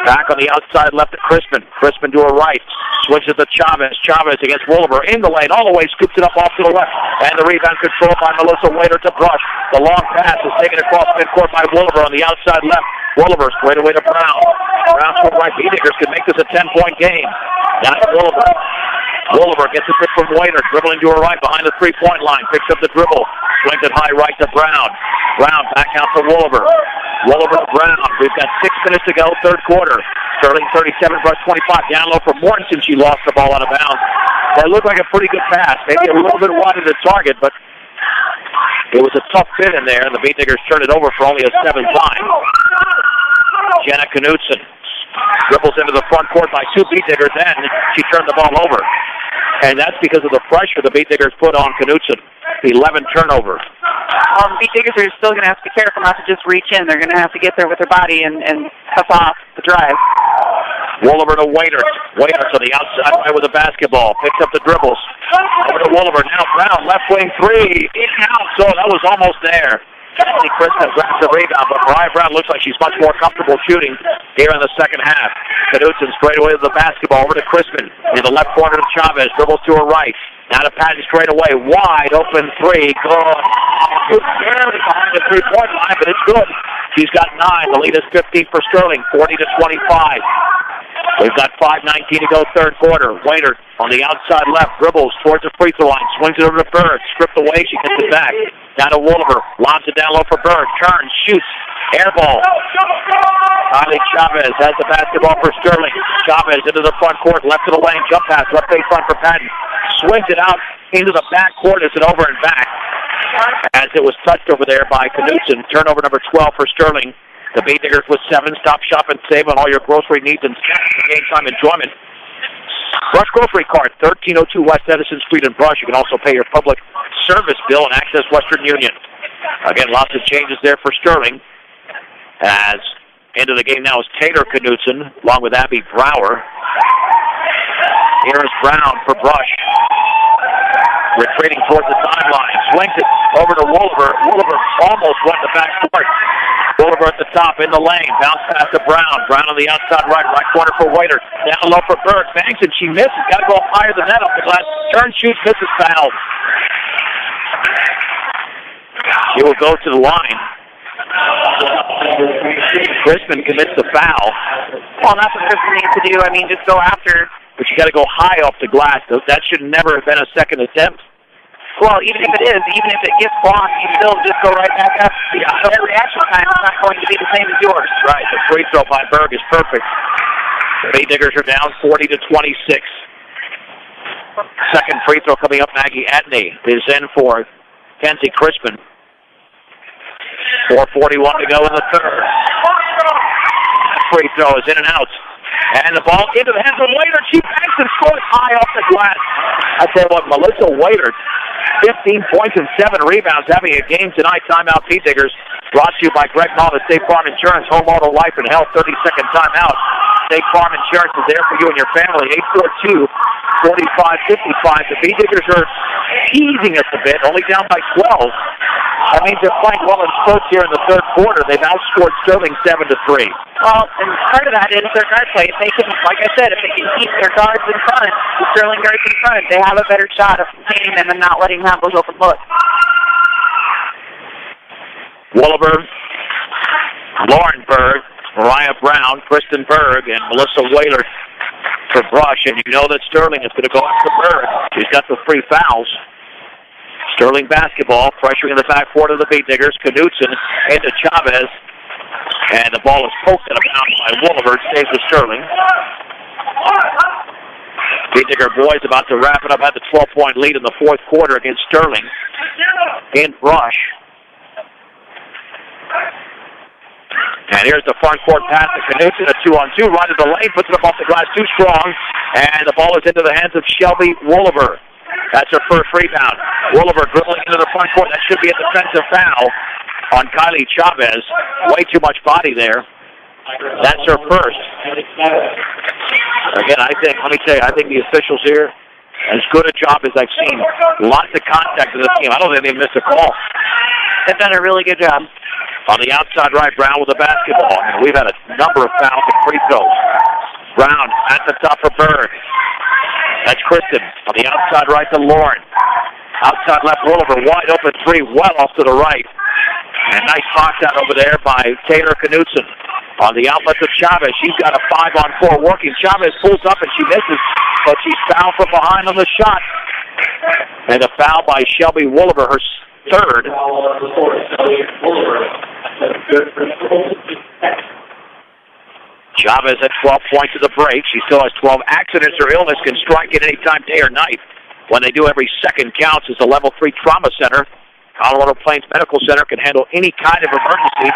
Back on the outside left to Crispin. Crispin to her right. Switches to Chavez. Chavez against Woolaber. In the lane, all the way, scoops it up off to the left. And the rebound controlled by Melissa Waiter to Brush. The long pass is taken across midcourt by Woolaber on the outside left. Woolaber straight away to Brown. Brown to right. Beatdiggers can make this a 10-point game. Now to Woolaber. Woolaber gets a pick from Waiter, dribbling to her right behind the three-point line. Picks up the dribble. Swings it high right to Brown. Brown back out to Woolaber. Woolaber to Brown. We've got 6 minutes to go, third quarter. Sterling 37, Brush 25. Down low for Mortensen. She lost the ball out of bounds. That looked like a pretty good pass. Maybe a little bit wide of the target, but it was a tough fit in there, and the Beatdiggers turned it over for only a 7th time. Jenna Knutson dribbles into the front court by 2 Beatdiggers, and she turned the ball over. And that's because of the pressure the Beatdiggers put on Knutson. 11 turnovers. Beatdiggers are still going to have to be careful not to just reach in. They're going to have to get there with their body and tough off the drive. Woolaber to Waiter. Waiter to the outside right with the basketball. Picks up the dribbles. Over to Woolaber. Now Brown, left wing 3. In and out. So that was almost there. Kenzie Crispin grabs the rebound, but Mariah Brown looks like she's much more comfortable shooting here in the second half. Knutson straight away to the basketball. Over to Crispin. In the left corner to Chavez. Dribbles to her right. Now to Patton straight away. Wide open 3. Good. Barely behind the three-point line, but it's good. She's got 9. The lead is 15 for Sterling. 40-25. We've got 5:19 to go, third quarter. Waiter on the outside left, dribbles towards the free throw line, swings it over to Bird, stripped away, she gets it back. Down to Woolaber, lobs it down low for Bird, turns, shoots, air ball. Kylie Chavez has the basketball for Sterling. Chavez into the front court, left to the lane, jump pass, left baseline for Patton. Swings it out into the back court, it's an over and back. As it was touched over there by Knutson, turnover number 12 for Sterling. The Beatdiggers with 7. Stop, shop, and save on all your grocery needs and snacks for game time enjoyment. Brush Grocery Card, 1302 West Edison Street in Brush. You can also pay your public service bill and access Western Union. Again, lots of changes there for Sterling. As into the game now is Taylor Knutson, along with Abby Brower. Here is Brown for Brush. Retreating towards the sideline. Swings it over to Woolaber. Woolaber almost went the back court. Woolaber at the top in the lane. Bounce pass to Brown. Brown on the outside right corner for Waiter. Down low for Berg. Banks and she misses. Got to go higher than that up the glass. Turn, shoots, misses, foul. She will go to the line. Crispin commits the foul. Well, that's what Crispin needs to do. I mean, just go after. But you got to go high off the glass. That should never have been a second attempt. Well, even if it is, even if it gets blocked, you still just go right back up. Yeah. So their reaction time is not going to be the same as yours. Right. The free throw by Berg is perfect. The Bay Diggers are down 40-26. Second free throw coming up. Maggie Etney is in for Kenzie Crispin. 4:41 to go in the third. Free throw is in and out. And the ball into the hands of Waiter. She banks and scores high off the glass. I tell you what, Melissa Waiter, 15 points and 7 rebounds, having a game tonight. Timeout, Pea Diggers. Brought to you by Greg Hall of State Farm Insurance, Home Auto Life and Health. 30-second timeout. State Farm Insurance is there for you and your family. 842-4555. The Pea Diggers are teasing us a bit, only down by 12. That means they're playing well in spurts here in the third quarter. They've outscored Sterling 7-3. Well, and part of that is their guard play. If they can, like I said, if they can keep their guards in front, the Sterling guards in front, they have a better shot of containing them and not letting them have those open looks. Wolleberg, Lauren Berg, Mariah Brown, Kristen Berg, and Melissa Whaler for Brush. And you know that Sterling is going to go after Berg. She's got the free fouls. Sterling basketball, pressuring in the backcourt of the Bee Diggers. Knutson into Chavez. And the ball is poked out of bounds by Wolleberg. Saves to Sterling. Bee Digger boys about to wrap it up at the 12-point lead in the fourth quarter against Sterling. In Brush. And here's the front court pass to Knutson, a 2-on-2, right at the lane, puts it up off the glass, too strong, and the ball is into the hands of Shelby Wolleberg. That's her first rebound. Wolleberg dribbling into the front court. That should be a defensive foul on Kylie Chavez. Way too much body there. That's her first. Again, let me tell you, I think the officials here, as good a job as I've seen. Lots of contact in this game. I don't think they missed a call. They've done a really good job. On the outside right, Brown with the basketball. And we've had a number of fouls and free throws. Brown at the top for Berg. That's Kristen. On the outside right to Lauren. Outside left, Wolleberg, wide open three, well off to the right. And nice box out over there by Taylor Knutson. On the outlet to Chavez. She's got a 5-on-4 working. Chavez pulls up and she misses, but she's fouled from behind on the shot. And a foul by Shelby Wolleberg, her third. Chavez at 12 points of the break. She still has 12. Accidents or illness can strike at any time, day or night. When they do, every second counts. As a level 3 trauma center, Colorado Plains Medical Center can handle any kind of emergency.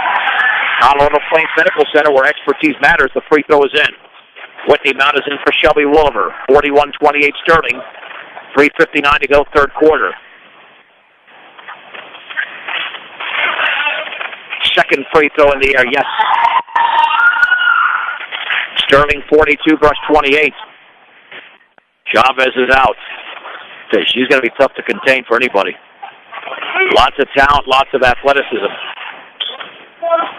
Colorado Plains Medical Center, where expertise matters. The free throw is in. Whitney Mount is in for Shelby Wolleberg. 41-28 Sterling. 3:59 to go, third quarter. Second free throw in the air, yes. Sterling 42, Brush 28. Chavez is out. She's going to be tough to contain for anybody. Lots of talent, lots of athleticism.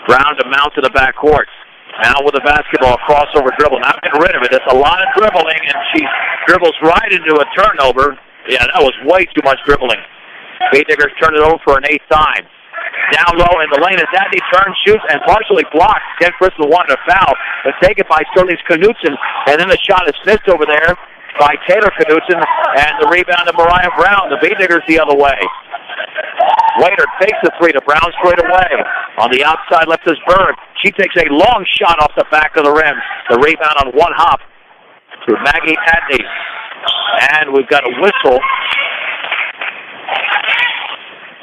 Brown to Mount to the backcourt. Now with the basketball, crossover dribble. Not getting rid of it. That's a lot of dribbling, and she dribbles right into a turnover. Yeah, that was way too much dribbling. Bee Diggers turn it over for an 8th time. Down low in the lane as Adney turns, shoots, and partially blocked. Ken Crystal wanted a foul, but taken by Sterling's Knutson. And then the shot is missed over there by Taylor Knutson, and the rebound to Mariah Brown. The Bee Diggers the other way. Waiter takes the three to Brown straight away. On the outside left is Berg. She takes a long shot off the back of the rim. The rebound on one hop to Maggie Adney. And we've got a whistle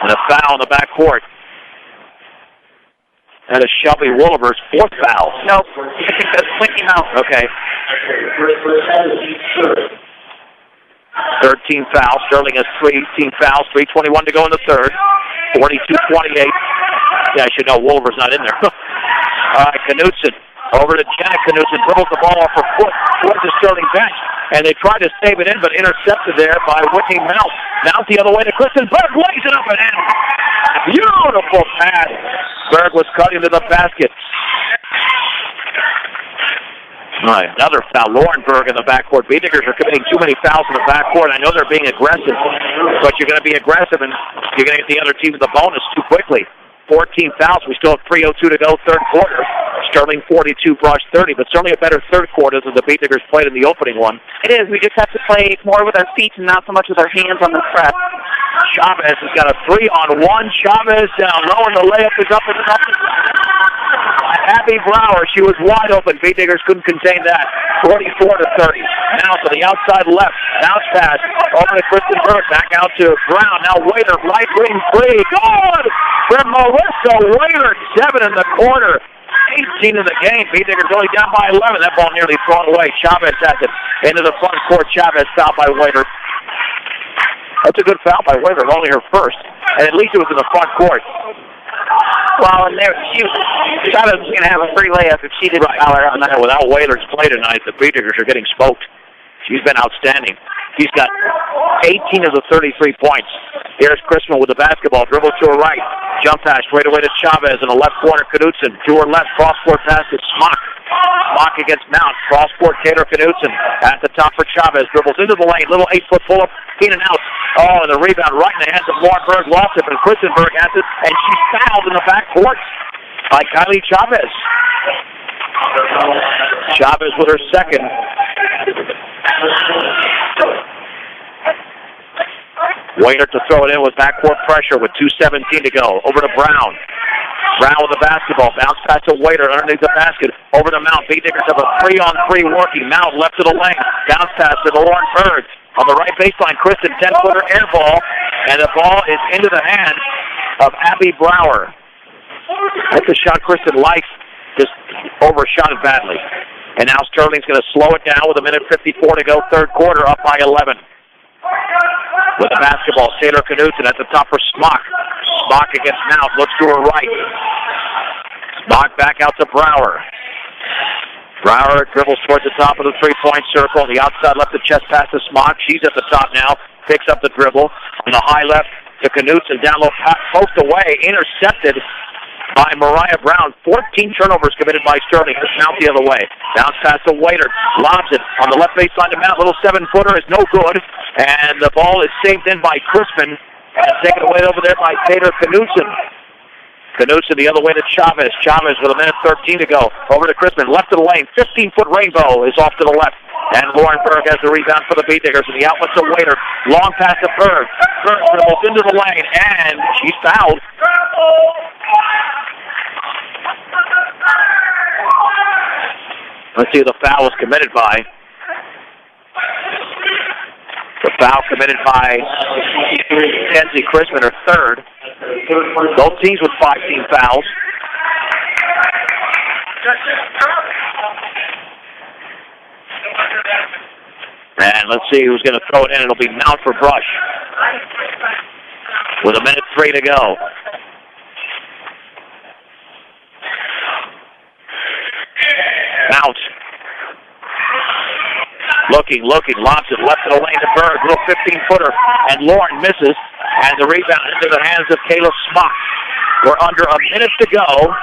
and a foul in the backcourt. That is Shelby Wolleberg's 4th foul. Nope. I think that's Whitney Mount. Okay. 13 fouls. Sterling has 13 fouls. 3:21 to go in the third. 42-28. Yeah, I should know Wolleberg's not in there. All right, Knutson. Over to Janet Knutson. Dribbles the ball off her foot towards the Sterling bench. And they tried to save it in, but intercepted there by Whitney Mount. Mount the other way to Kristen. Berg lays it up and in. Beautiful pass. Berg was cut into the basket. Right, another foul. Laurenberg in the backcourt. Beediggers are committing too many fouls in the backcourt. I know they're being aggressive, but you're going to be aggressive and you're going to get the other team the bonus too quickly. 14 fouls. We still have 3:02 to go, third quarter. Sterling 42, Brush 30, but certainly a better third quarter than the Beediggers played in the opening one. It is. We just have to play more with our feet and not so much with our hands on the press. Chavez has got a 3-on-1. Chavez down low, and the layup is up and up. Abby Brower, she was wide open. Beediggers couldn't contain that. 44 to 30. Now to the outside left. Bounce pass over to Kristen Burke. Back out to Brown. Now Waiter, right wing three. Good for Melissa Waiter. 7 in the quarter. 18 in the game. Beediggers only down by 11. That ball nearly thrown away. Chavez has it into the front court. Chavez fouled by Waiter. That's a good foul by Waiter. Only her first. And at least it was in the front court. Well, and Chavez was going to have a free layup if she didn't foul her on that. Without Waiter's play tonight, the Beediggers are getting smoked. She's been outstanding. She's got 18 of the 33 points. Here's Christman with the basketball. Dribble to her right. Jump pass straight away to Chavez in the left corner. Knutson to her left. Cross-court pass to Smock. Smock against Mount. Cross-court Taylor Knutson at the top for Chavez. Dribbles into the lane. Little 8-foot pull-up. In and out. Oh, and the rebound right in the hands of Laurenberg. Lost it, but Christenberg has it. And she's fouled in the backcourt by Kylie Chavez. Chavez with her second. Waiter to throw it in with backcourt pressure with 2:17 to go. Over to Brown. Brown with the basketball. Bounce pass to Waiter underneath the basket. Over to Mount. Beediggers have a 3-on-3 working. Mount left to the lane. Bounce pass to the Laurenberg. On the right baseline, Kristen, 10-footer air ball. And the ball is into the hands of Abby Brower. That's a shot Kristen likes. Just overshot it badly. And now Sterling's going to slow it down with 1:54 to go, third quarter, up by 11. With the basketball, Taylor Knutson at the top for Smock. Smock against Mount, looks to her right. Smock back out to Brower. Brower dribbles towards the top of the three-point circle. The outside left the chest pass to Smock. She's at the top now. Picks up the dribble. On the high left to Knutson. Down low, poked away. Intercepted by Mariah Brown. 14 turnovers committed by Sterling. Here's Mount the other way. Bounce pass to Waiter. Lobs it on the left baseline to Mount. Little 7-footer is no good. And the ball is saved in by Crispin. And taken away over there by Taylor Knutson. Knutson the other way to Chavez. Chavez with 1:13 to go. Over to Crispin. Left of the lane. 15-foot rainbow is off to the left. And Laurenberg has the rebound for the Beediggers. And the outlet to Waiter. Long pass to Berg. Berg dribbles into the lane. And she's fouled. Let's see who the foul was committed by. The foul committed by Kenzie Crispin, her third. Both teams with 5 team fouls. And let's see who's going to throw it in. It'll be Mount for Brush. With 1:03 to go. Mount. Looking, lobs it left to the lane to Berg, little 15-footer, and Lauren misses, and the rebound into the hands of Kayla Smock. We're under 1 minute to go.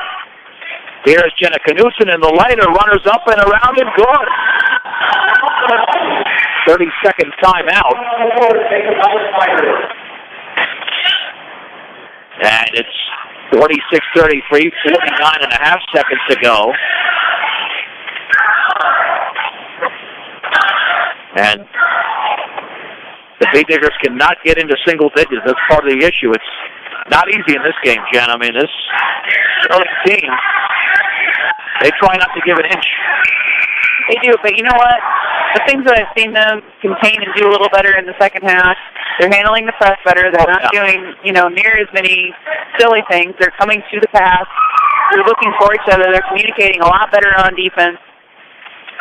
Here's Jenna Knutson in the lane, her runners up and around and good. 30-second timeout. And it's 46-33, 49.5 seconds to go. And the Beediggers cannot get into single digits. That's part of the issue. It's not easy in this game, Jen. I mean, this early team, they try not to give an inch. They do, but you know what? The things that I've seen them contain and do a little better in the second half, they're handling the press better. They're not doing, near as many silly things. They're coming to the pass. They're looking for each other. They're communicating a lot better on defense.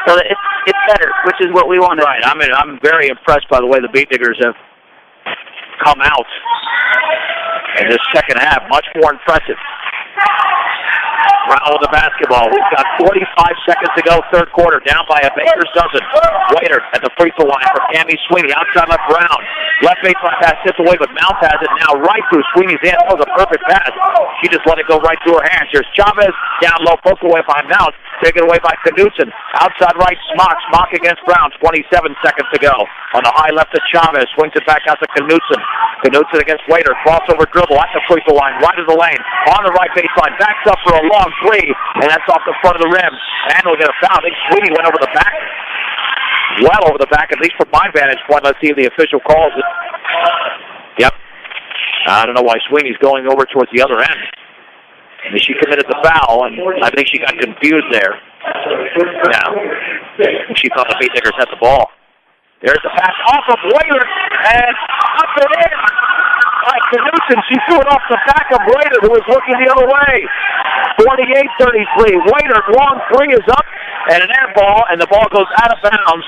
So it's better, which is what we want. Right. I mean, I'm very impressed by the way the Beediggers have come out in this second half. Much more impressive. Brown with the basketball. We've got 45 seconds to go, third quarter, down by a baker's dozen. Waiter at the free throw line for Cammie Sweeney. Outside left Brown. Left baseline pass tipped away, but Mount has it now right through Sweeney's hand. That was a perfect pass. She just let it go right through her hands. Here's Chavez down low, poked away by Mount. taken away by Knutson. Outside right, Smock. Smock against Brown. 27 seconds to go. On the high left to Chavez. Swings it back out to Knutson. Knutson against Waiter. Crossover dribble at the free throw line. Right of the lane. On the right baseline. Backs up for a long three. And that's off the front of the rim. And we'll get a foul. I think Sweeney went over the back. Well over the back, at least from my vantage point. Let's see if the official calls it. Yep. I don't know why Sweeney's going over towards the other end. She committed the foul, and I think she got confused there. Now, she thought the Beatnickers had the ball. There's the pass off of Waiter, and up and in by Knutson. She threw it off the back of Waiter, who was looking the other way. 48-33. Waiter, long three is up, and an air ball, and the ball goes out of bounds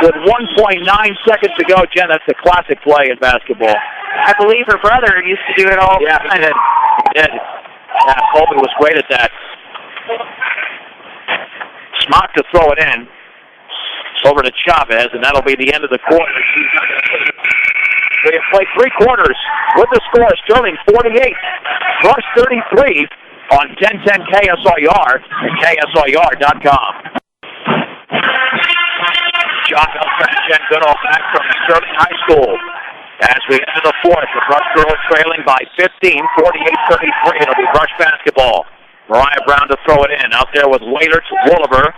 with 1.9 seconds to go. Jen, that's a classic play in basketball. I believe her brother used to do it all the time. He did. Yeah, Colby was great at that. Smock to throw it in. Over to Chavez, and that'll be the end of the quarter. They have played 3 quarters with the score. Sterling 48, Rush 33 on 1010 KSIR and KSIR.com. Shot up and Jen Goodall back from Sterling High School. As we enter the fourth, the Rush girls trailing by 15, 48-33. It'll be Rush basketball. Mariah Brown to throw it in. Out there with Waiter to Wolliver,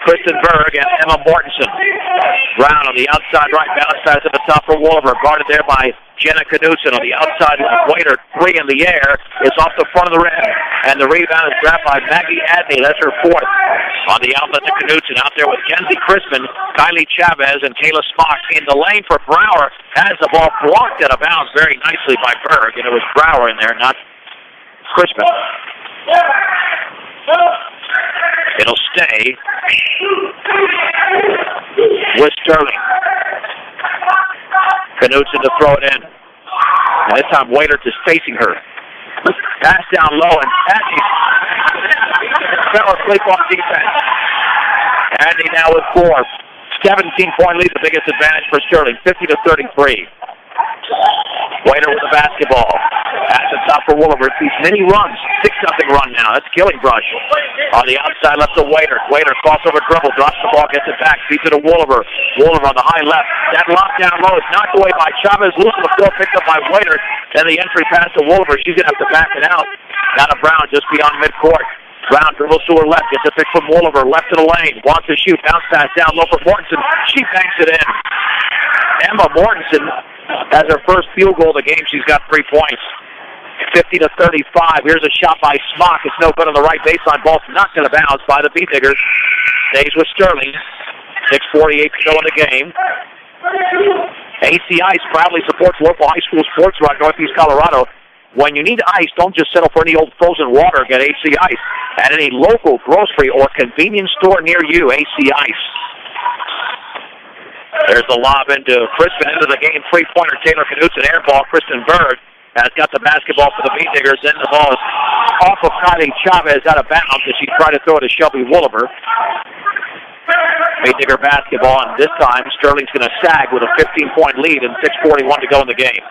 Kristen Berg, and Emma Mortensen. Brown on the outside right, bounce pass at the top for Wolliver. Guarded there by Jenna Knutson. On the outside left, Waiter, 3 in the air. It's off the front of the rim. And the rebound is grabbed by Maggie Adney. That's her fourth. On the outlet to Knutson. Out there with Kenzie Crispin, Kylie Chavez, and Kayla Smock. In the lane for Brower. Has the ball blocked out of bounds very nicely by Berg. And it was Brower in there, not Crispin. It'll stay with Sterling. Knutson to throw it in. And this time Waiter is facing her. Pass down low, and Adney fell asleep on defense. Adney now with 4. 17-point lead, the biggest advantage for Sterling, 50-33. Waiter with the basketball. At the top for Wolliver. These many runs. 6-0 run now. That's killing Brush. On the outside left to Waiter. Waiter crossover dribble. Drops the ball. Gets it back. Feeds it to Wolliver. Wolliver on the high left. That lock down low is knocked away by Chavez. Losing the floor. Picked up by Waiter. Then the entry pass to Wolliver. She's going to have to back it out. Now to Brown just beyond midcourt. Brown dribbles to her left. Gets a pick from Wolliver. Left to the lane. Wants to shoot. Bounce pass down low for Mortensen. She banks it in. Emma Mortensen has her first field goal of the game. She's got 3 points. 50-35. Here's a shot by Smock. It's no good on the right baseline. Ball's knocked out of bounds by the Beatnickers. Stays with Sterling. 6:48 to go in the game. AC Ice proudly supports local high school sports throughout Northeast Colorado. When you need ice, don't just settle for any old frozen water. Get AC Ice at any local grocery or convenience store near you. AC Ice. There's the lob into Crispin into the game. 3-pointer Taylor Knutson air ball. Kristen Berg has got the basketball for the Beatnickers. Then the ball is off of Kylie Chavez out of bounds as she tried to throw it to Shelby Wolliver. Beatnicker basketball, and this time Sterling's going to sag with a 15-point lead and 6:41 to go in the game.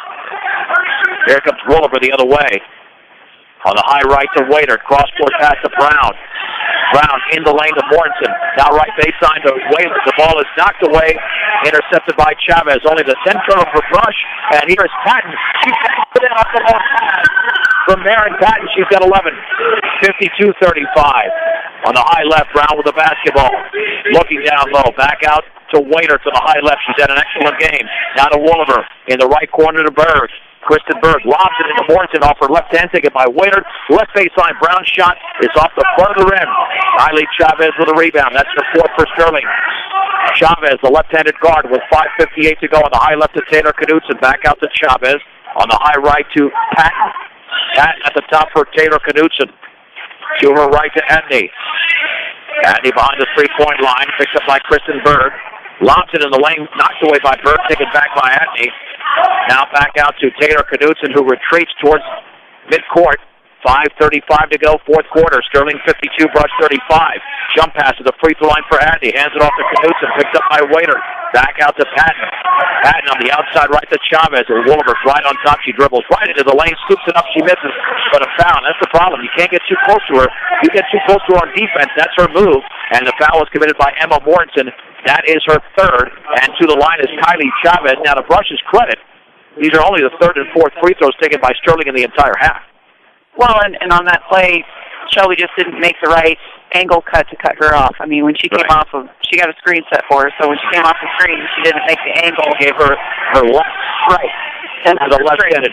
Here comes Wolliver the other way. On the high right to Waiter. Cross-court pass to Brown. Brown in the lane to Mortensen. Now right baseline to Whalen. The ball is knocked away. Intercepted by Chavez. Only the 10 turnover for Brush. And here's Patton. She put it off the ball from Maren Patton. She's got 11. 52-35. On the high left, Brown with the basketball. Looking down low. Back out to Waiter to the high left. She's had an excellent game. Now to Wolliver. In the right corner to Berg. Kristen Berg lobs it into Mortensen off her left hand, taken by Waiter. Left baseline, Brown shot is off the front of the rim. Kylie Chavez with a rebound. That's the fourth for Sterling. Chavez, the left-handed guard, with 5:58 to go on the high left to Taylor Knutson. Back out to Chavez. On the high right to Patton. Patton at the top for Taylor Knutson. To her right to Adney. Adney behind the three-point line, picked up by Kristen Berg. Lobs it in the lane, knocked away by Berg, taken back by Adney. Now back out to Taylor Knutson, who retreats towards midcourt. 5:35 to go, fourth quarter. Sterling 52, Brush 35. Jump pass to the free throw line for Adney. Hands it off to Knutson. Picked up by Waiter. Back out to Patton. Patton on the outside right to Chavez. And Woolver's right on top. She dribbles right into the lane, scoops it up. She misses, but a foul. That's the problem. You can't get too close to her. You get too close to her on defense, that's her move. And the foul was committed by Emma Mortensen. That is her third. And to the line is Kylie Chavez. Now, to Brush's credit, these are only the third and fourth free throws taken by Sterling in the entire half. Well, and on that play, Shelby just didn't make the right angle cut to cut her off. I mean, when she came off of, she got a screen set for her, so when she came off the screen, she didn't make the angle. Gave her left. Right. And the left-handed.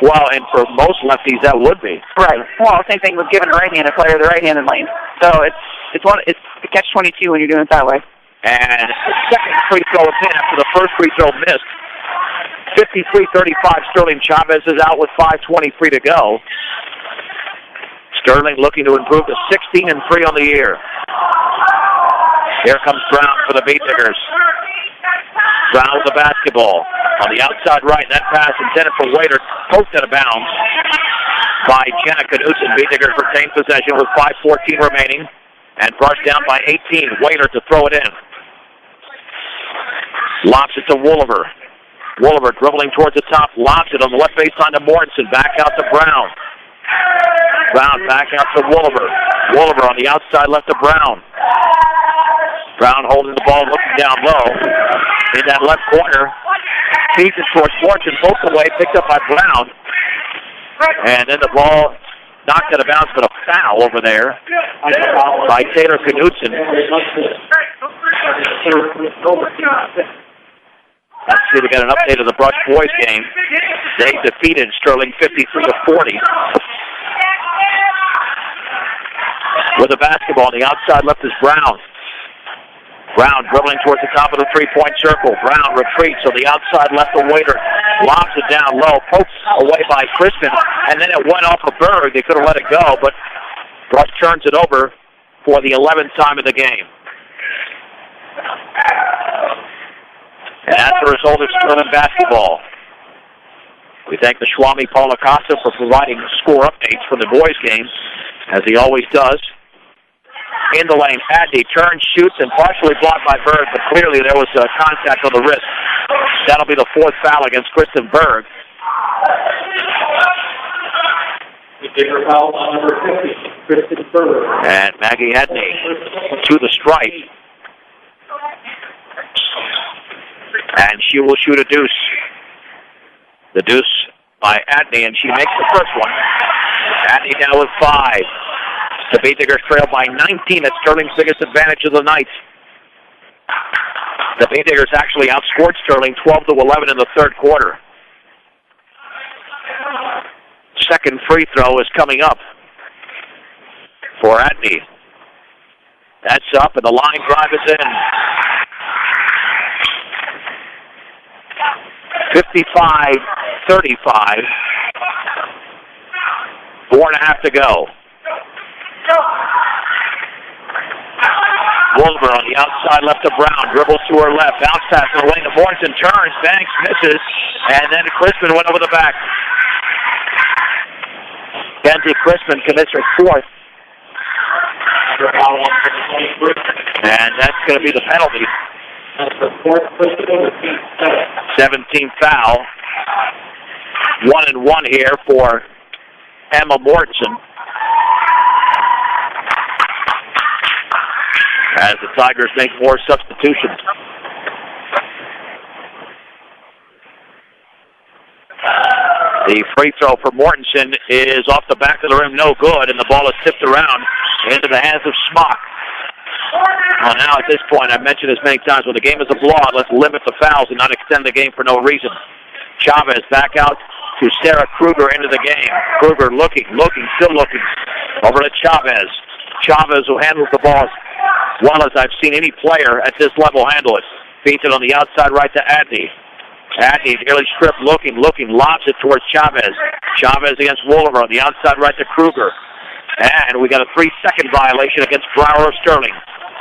Well, and for most lefties, that would be. Right. Well, same thing with giving a right-handed player the right-handed lane. So it's a catch-22 when you're doing it that way. And the second free throw attempt after the first free throw missed. 53-35, Sterling Chavez is out with 5:23 to go. Sterling looking to improve to 16-3 on the year. Here comes Brown for the Beat Diggers. Brown with the basketball. On the outside right, that pass intended for Waiter, poked out of bounds by Jenna Knutson. Beat Diggers retain possession with 5:14 remaining and Brush down by 18. Waiter to throw it in. Lobs it to Woolver. Woolver dribbling towards the top, lobs it on the left baseline to Mortensen. Back out to Brown. Brown back out to Woolver. Woolver on the outside left to Brown. Brown holding the ball, looking down low. In that left corner. Feeds it towards Fortune, poked away, picked up by Brown. And then the ball knocked out of bounds, but a foul over there by Taylor Knutson. Let's see, we got an update of the Brush boys game. They defeated Sterling 53-40. With the basketball on the outside left is Brown. Brown dribbling towards the top of the three-point circle. Brown retreats on the outside left of Waiter. Lobs it down low, pokes away by Crispin, and then it went off of Berg. They could have let it go, but Brush turns it over for the 11th time of the game. And that's the result of Sterling basketball. We thank the Swami Paul Acosta for providing score updates for the boys' game, as he always does. In the lane, Adney turns, shoots, and partially blocked by Berg, but clearly there was a contact on the wrist. That'll be the fourth foul against Kristen Berg. Foul on number 50, Kristen Berg. And Maggie Adney to the stripe. And she will shoot a deuce. The deuce by Adney, and she makes the first one. Adney now with 5. The Beat Diggers trail by 19 at Sterling's biggest advantage of the night. The Beat Diggers actually outscored Sterling 12-11 in the third quarter. Second free throw is coming up for Adney. That's up, and the line drive is in. 55-35. 4.5 to go. Woolver on the outside left to Brown. Dribbles to her left. Bounce pass in the lane to Mortensen. Turns. Banks. Misses. And then Crispin went over the back. Kenzie Crispin commits her fourth. And that's going to be the penalty. 17th foul. 1-1 here for Emma Mortensen. As the Tigers make more substitutions. The free throw for Mortensen is off the back of the rim, no good, and the ball is tipped around into the hands of Smock. Well, now at this point, I've mentioned this many times, when the game is a blowout, let's limit the fouls and not extend the game for no reason. Chavez back out to Sarah Kruger into the game. Kruger looking, still looking. Over to Chavez. Chavez, who handles the ball as well as I've seen any player at this level handle it. Feeds it on the outside right to Adney. Adney nearly stripped, looking, lobs it towards Chavez. Chavez against Woolver on the outside right to Kruger. And we got a 3-second violation against Brower of Sterling.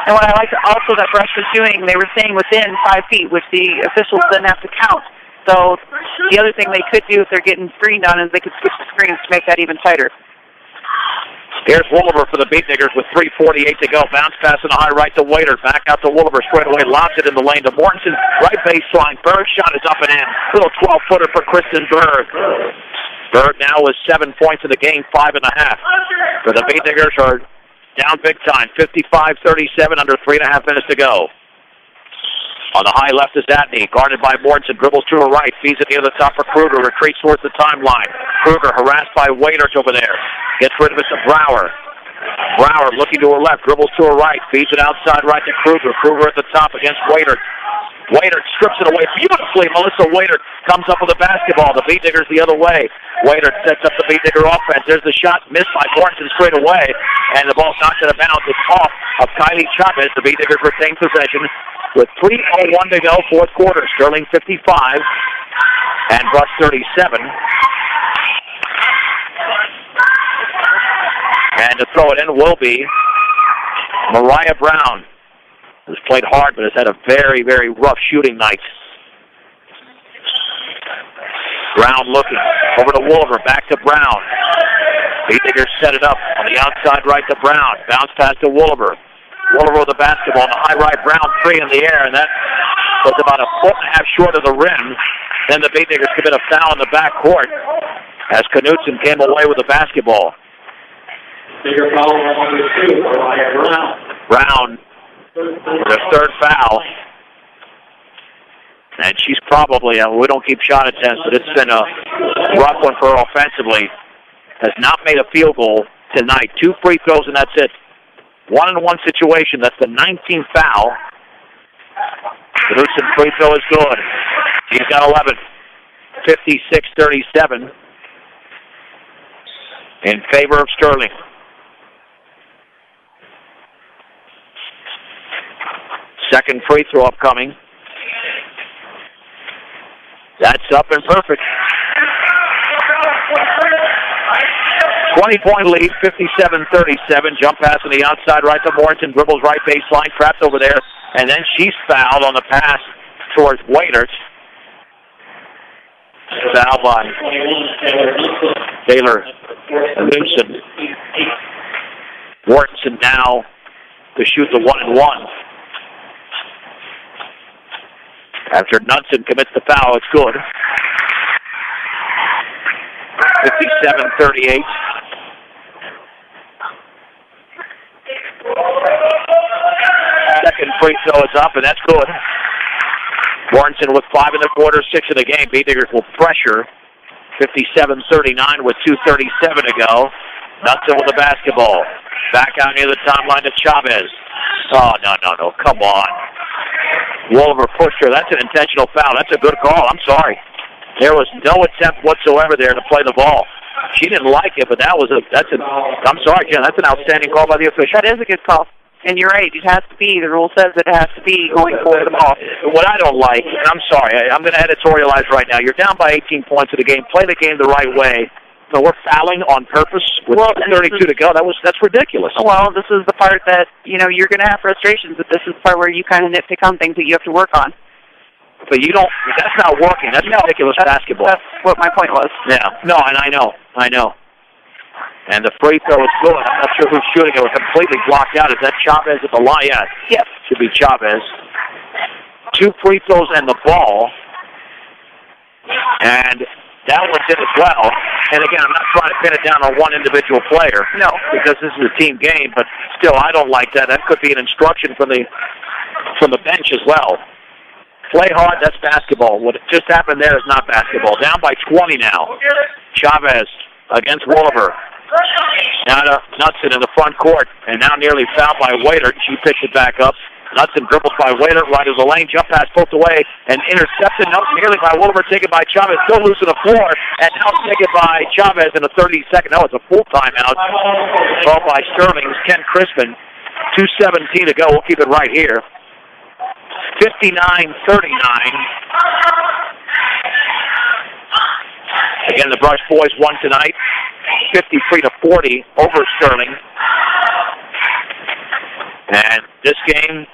And what I like also that Brush was doing, they were staying within 5 feet, which the officials didn't have to count. So the other thing they could do if they're getting screened on is they could switch the screens to make that even tighter. Here's Wooliver for the Beatniggers with 3:48 to go. Bounce pass in the high right to Waiter. Back out to Wooliver straight away. Lobs it in the lane to Mortensen. Right baseline. Berg's shot is up and in. Little 12-footer for Kristen Berg. Berg now with 7 points in the game, 5.5. For the Beatniggers are down big time. 55-37, under 3.5 minutes to go. On the high left is Atney, guarded by Mortensen, dribbles to her right, feeds it near the top for Kruger, retreats towards the timeline. Kruger harassed by Waiters over there. Gets rid of it to Brower. Brower looking to her left, dribbles to her right, feeds it outside right to Kruger. Kruger at the top against Waiters. Waiter strips it away beautifully. Melissa Waiter comes up with a basketball. The Beatniggers the other way. Waiter sets up the Beatnigger offense. There's the shot missed by Mortensen straight away, and the ball knocked out of bounds. It's off of Kylie Chavez. The Beatniggers retain possession with 3:01 to go, fourth quarter. Sterling 55 and Russ 37. And to throw it in will be Mariah Brown, who's played hard but has had a very, very rough shooting night. Brown looking. Over to Wooliver. Back to Brown. Beatniggers set it up on the outside right to Brown. Bounce pass to Wooliver. Wooliver with the basketball on the high right. Brown three in the air, and that was about 1.5 feet short of the rim. Then the Beatniggers commit a foul in the backcourt as Knutson came away with the basketball. Bigger foul on number 2, Mariah Brown. Brown with a third foul. And she's probably, we don't keep shot attempts, but it's been a rough one for her offensively. Has not made a field goal tonight. 2 free throws, and that's it. 1-on-1 situation. That's the 19th foul. Knutson free throw is good. She's got 11. 56-37 in favor of Sterling. Second free throw upcoming. That's up and perfect. 20-point lead, 57-37. Jump pass on the outside right to Mortensen. Dribbles right baseline, trapped over there. And then she's fouled on the pass towards Waiters. Foul by Taylor Knutson. Mortensen now to shoot the 1-and-1. After Knutson commits the foul, it's good. 57-38. Second free throw is up, and that's good. Mortensen with 5 in the quarter, 6 in the game. Beatniggers will pressure. 57-39 with 2:37 to go. Knutson with the basketball. Back out near the timeline to Chavez. Oh, no. Come on. Wooliver pushed her. That's an intentional foul. That's a good call. I'm sorry. There was no attempt whatsoever there to play the ball. She didn't like it, but I'm sorry, Jen, that's an outstanding call by the official. That is a good call. And you're right, it has to be. The rule says it has to be going for the ball. What I don't like, and I'm sorry, I'm going to editorialize right now. You're down by 18 points in the game. Play the game the right way. So we're fouling on purpose with 32 to go. That's ridiculous. Well, this is the part that, you're going to have frustrations, but this is the part where you kind of nitpick on things that you have to work on. But that's not working. That's ridiculous basketball. That's what my point was. Yeah. No, and I know. And the free throw is good. I'm not sure who's shooting it. It was completely blocked out. Is that Chavez at the line? Yeah. Yes. Should be Chavez. 2 free throws and the ball. And that one's in as well. And again, I'm not trying to pin it down on one individual player. No. Because this is a team game, but still, I don't like that. That could be an instruction from the bench as well. Play hard, that's basketball. What just happened there is not basketball. Down by 20 now. Chavez against Wooliver. Now to Knutson in the front court, and now nearly fouled by Waiter. She picks it back up. Knutson dribbles by Waiter, right of the lane, jump pass poked away, and intercepted nearly by Wooliver, taken by Chavez, still loose on the floor, and now taken by Chavez in the 32nd. No, it's a full timeout. Ball by Sterling, Ken Crispin. 2:17 to go. We'll keep it right here. 59-39. Again, the Brush boys won tonight, 53-40 over Sterling. And this game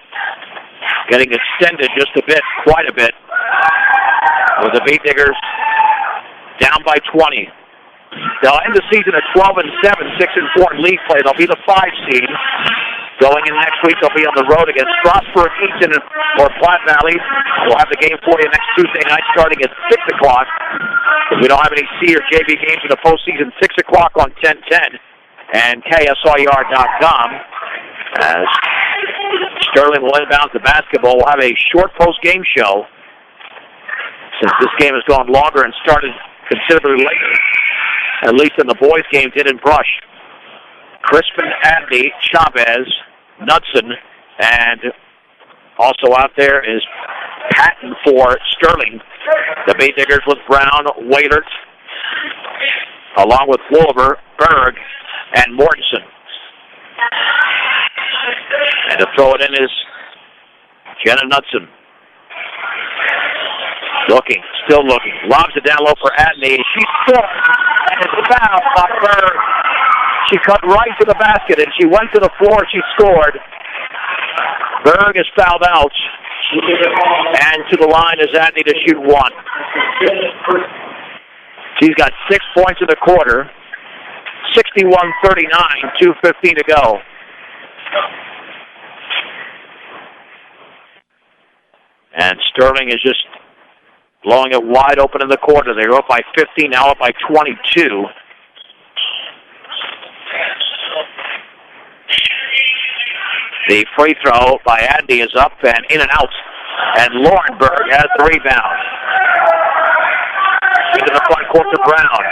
getting extended just a bit, quite a bit, with the Beatniggers down by 20. They'll end the season at 12-7, 6-4 in league play. They'll be the 5 seed. Going in next week, they'll be on the road against Strasburg, Easton, or Platte Valley. We'll have the game for you next Tuesday night starting at 6 o'clock. We don't have any C or JV games in the postseason, 6 o'clock on 1010 and KSIR.com. As Sterling will inbound the basketball, we'll have a short post-game show since this game has gone longer and started considerably later, at least in the boys' game, didn't brush. Crispin, Abney, Chavez, Knudsen, and also out there is Patton for Sterling. The Bay Diggers with Brown, Wailert, along with Wolver, Berg, and Mortensen. And to throw it in is Jenna Knudsen. Looking, still looking. Lobs it down low for Abney. She scored, and it's fouled by Berg. She cut right to the basket, and she went to the floor. She scored. Berg is fouled out. And to the line is Abney to shoot 1. She's got 6 points in the quarter. 61-39, 2:15 to go. And Sterling is just blowing it wide open in the quarter. They're up by 15, now up by 22. The free throw by Abney is up and in and out. And Laurenberg has the rebound. Into the front court to Brown.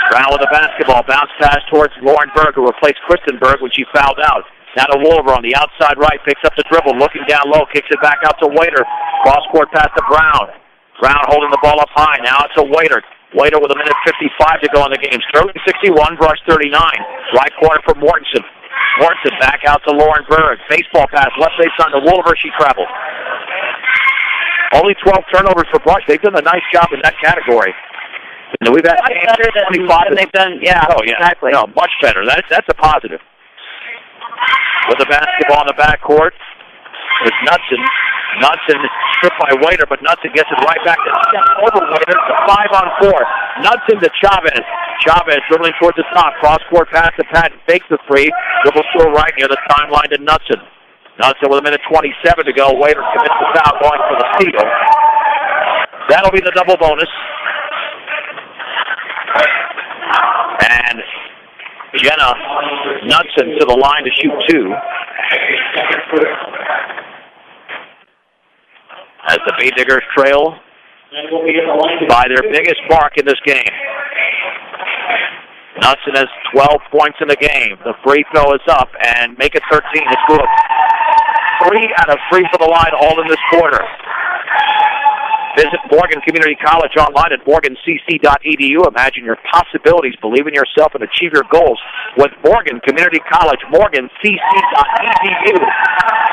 Brown with the basketball. Bounce pass towards Laurenberg, who replaced Kristenberg when she fouled out. Now to Wolver on the outside right. Picks up the dribble. Looking down low. Kicks it back out to Waiter. Cross-court pass to Brown. Brown holding the ball up high. Now it's a Waiter. Waiter with 1:55 to go in the game. Sterling 61, Brush 39. Right corner for Mortensen. Mortensen back out to Laurenberg. Baseball pass. Left base on to Wolver. She traveled. Only 12 turnovers for Brush. They've done a nice job in that category. And we've had much better than they've done. Yeah, oh, yeah. Exactly. No, much better. That's a positive. With the basketball in the backcourt, it's Knudsen. Knudsen stripped by Waiter, but Knudsen gets it right back to over Waiter. It's a 5-on-4. Knudsen to Chavez. Chavez dribbling towards the top. Cross-court pass to Patton. Fakes the three. Dribbles to her right near the timeline to Knudsen. Knudsen with 1:27 to go. Waiter commits the foul, going for the steal. That'll be the double bonus. And Jenna Knudsen to the line to shoot 2. As the Bay Diggers trail by their biggest mark in this game. Knudsen has 12 points in the game. The free throw is up and make it 13. It's good. 3 out of 3 for the line, all in this quarter. Visit Morgan Community College online at morgancc.edu. Imagine your possibilities, believe in yourself, and achieve your goals with Morgan Community College, morgancc.edu.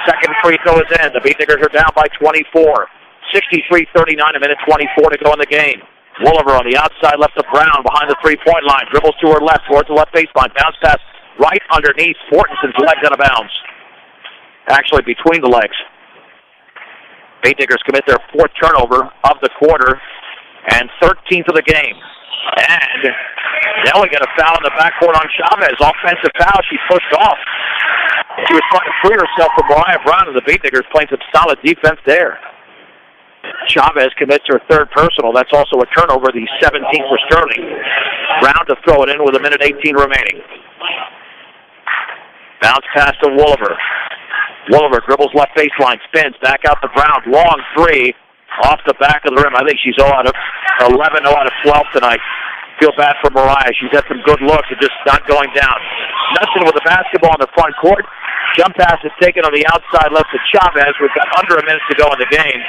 Second free throw is in. The Bay Diggers are down by 24. 63-39, 1:24 to go in the game. Wolver on the outside, left to Brown behind the three-point line. Dribbles to her left, towards the left baseline. Bounce pass right underneath. Mortensen's legs out of bounds. Actually, between the legs. Bay Diggers commit their 4th turnover of the quarter and 13th of the game. And now we got a foul in the backcourt on Chavez. Offensive foul. She pushed off. She was trying to free herself from Mariah Brown, and the Bay Diggers playing some solid defense there. Chavez commits her 3rd personal. That's also a turnover, the 17th for Sterling. Brown to throw it in with 1:18 remaining. Bounce pass to Wolver. Wolver dribbles left baseline, spins, back out to Brown. Long 3 off the back of the rim. I think she's 0 out of 11, 0 out of 12 tonight. Feel bad for Mariah. She's had some good looks and just not going down. Knudsen with the basketball in the front court. Jump pass is taken on the outside left to Chavez. We've got under a minute to go in the game.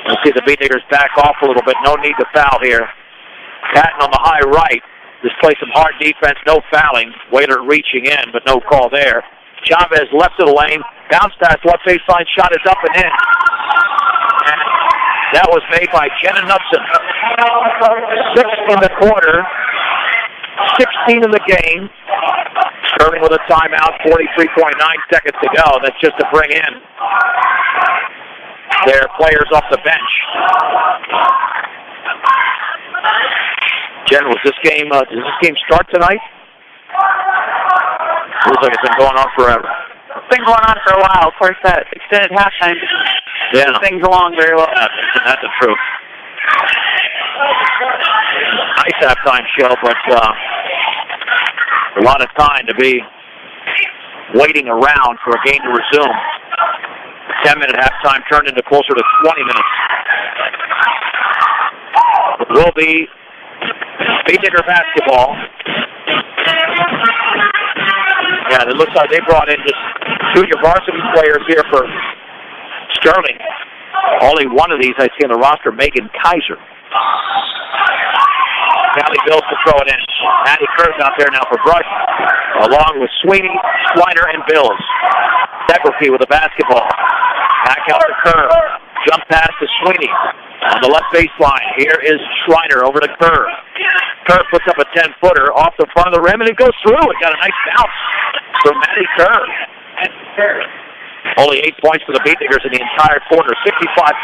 We'll see the Bay Diggers back off a little bit. No need to foul here. Patton on the high right. Just play some hard defense, no fouling. Waiter reaching in, but no call there. Chavez left of the lane. Bounce pass, left baseline shot is up and in. And that was made by Jenna Knudsen. 6 in the quarter. 16 in the game. Sterling with a timeout, 43.9 seconds to go. That's just to bring in their players off the bench. Jen, does this game start tonight? Looks like it's been going on forever. It's been going on for a while. Of course, that extended halftime moves things along very well. Yeah, that's the truth. Nice halftime show, but a lot of time to be waiting around for a game to resume. 10-minute halftime turned into closer to 20 minutes. It will be Beetdigger basketball. Yeah, it looks like they brought in just junior varsity players here for Sterling. Only one of these I see on the roster, Megan Kaiser. Callie Bills to throw it in. Maddie Kerr's out there now for Brush, along with Sweeney, Schweiner, and Bills. Degraphy with the basketball. Back out to Kerr. Jump pass to Sweeney. On the left baseline, here is Schreiner over to Kerr. Kerr puts up a 10-footer off the front of the rim, and it goes through. It got a nice bounce from Maddie Kerr. Only 8 points for the Beetdiggers in the entire quarter.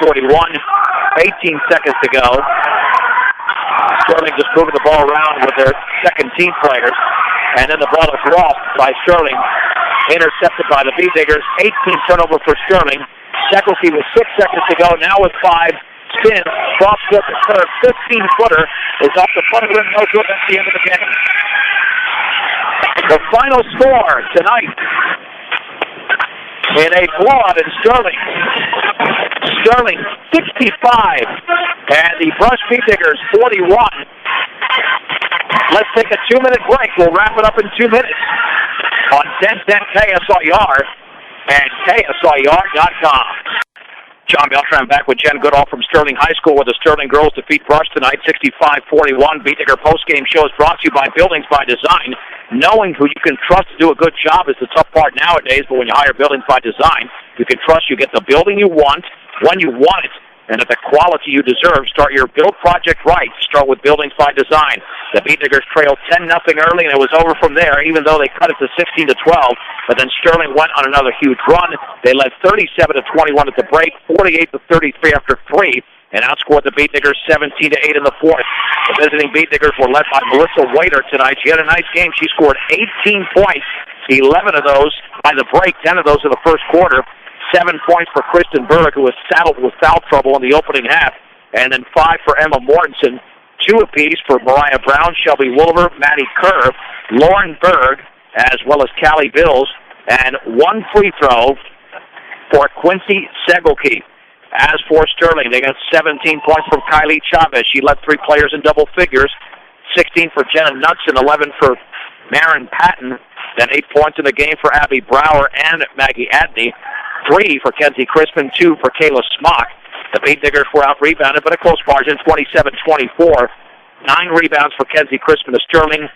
65-41, 18 seconds to go. Sterling just moving the ball around with their second team players. And then the ball is lost by Sterling. Intercepted by the Beetdiggers. 18 turnover for Sterling. Degraphy with 6 seconds to go. Now with 5. Spins, cross foot to Kerr, 15-footer is off the front of the rim, no good. That's the end of the game. The final score tonight in a blowout in Sterling. Sterling 65 and the Brush Beetdiggers 41. Let's take a 2-minute break. We'll wrap it up in 2 minutes on 1010 KSIR and KSIR.com. John Beltran back with Jen Goodall from Sterling High School, where the Sterling girls defeat Brush tonight, 65-41. Beetdigger postgame show is brought to you by Buildings by Design. Knowing who you can trust to do a good job is the tough part nowadays, but when you hire Buildings by Design, you can trust you get the building you want, when you want it, and at the quality you deserve. Start your build project right. Start with Buildings by Design. The Beetdiggers trailed 10-0 early, and it was over from there, even though they cut it to 16-12. But then Sterling went on another huge run. They led 37-21 at the break, 48-33 after 3, and outscored the Beetdiggers 17-8 in the fourth. The visiting Beetdiggers were led by Melissa Waiter tonight. She had a nice game. She scored 18 points, 11 of those by the break, 10 of those in the first quarter. 7 points for Kristen Berg, who was saddled with foul trouble in the opening half, and then 5 for Emma Mortensen, 2 apiece for Mariah Brown, Shelby Wolver, Maddie Kerr, Lauren Berg, as well as Callie Bills, and 1 free throw for Quincy Segelke. As for Sterling, they got 17 points from Kylie Chavez. She led 3 players in double figures, 16 for Jenna Knudsen, 11 for Marin Patton, then 8 points in the game for Abby Brower and Maggie Adney. 3 for Kenzie Crispin, 2 for Kayla Smock. The Beetdiggers were out-rebounded, but a close margin, 27-24. 9 rebounds for Kenzie Crispin to Sterling,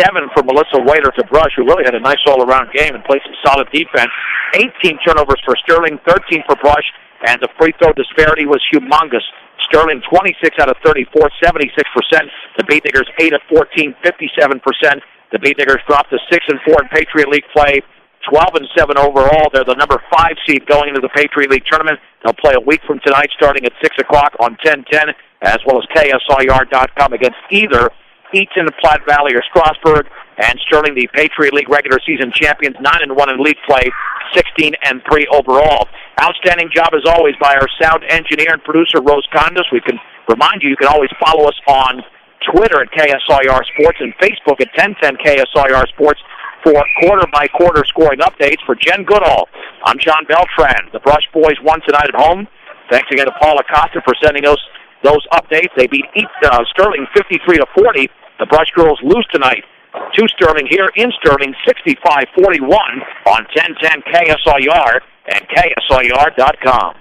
7 for Melissa Waiter to Brush, who really had a nice all-around game and played some solid defense. 18 turnovers for Sterling, 13 for Brush, and the free throw disparity was humongous. Sterling 26 out of 34, 76%. The Beetdiggers 8 of 14, 57%. The Beetdiggers dropped to 6-4 in Patriot League play. 12-7 overall. They're the number 5 seed going into the Patriot League tournament. They'll play a week from tonight starting at 6 o'clock on 1010, as well as KSIR.com against either Eaton, Platte Valley, or Strasburg. And Sterling, the Patriot League regular season champions, 9-1 in league play, 16-3 overall. Outstanding job, as always, by our sound engineer and producer, Rose Condas. We can remind you can always follow us on Twitter at KSIR Sports and Facebook at 1010 KSIR Sports for quarter-by-quarter scoring updates. For Jen Goodall, I'm John Beltran. The Brush boys won tonight at home. Thanks again to Paul Acosta for sending us those updates. They beat Sterling 53-40. The Brush girls lose tonight to Sterling here in Sterling, 65-41 on 1010 KSIR and KSIR.com.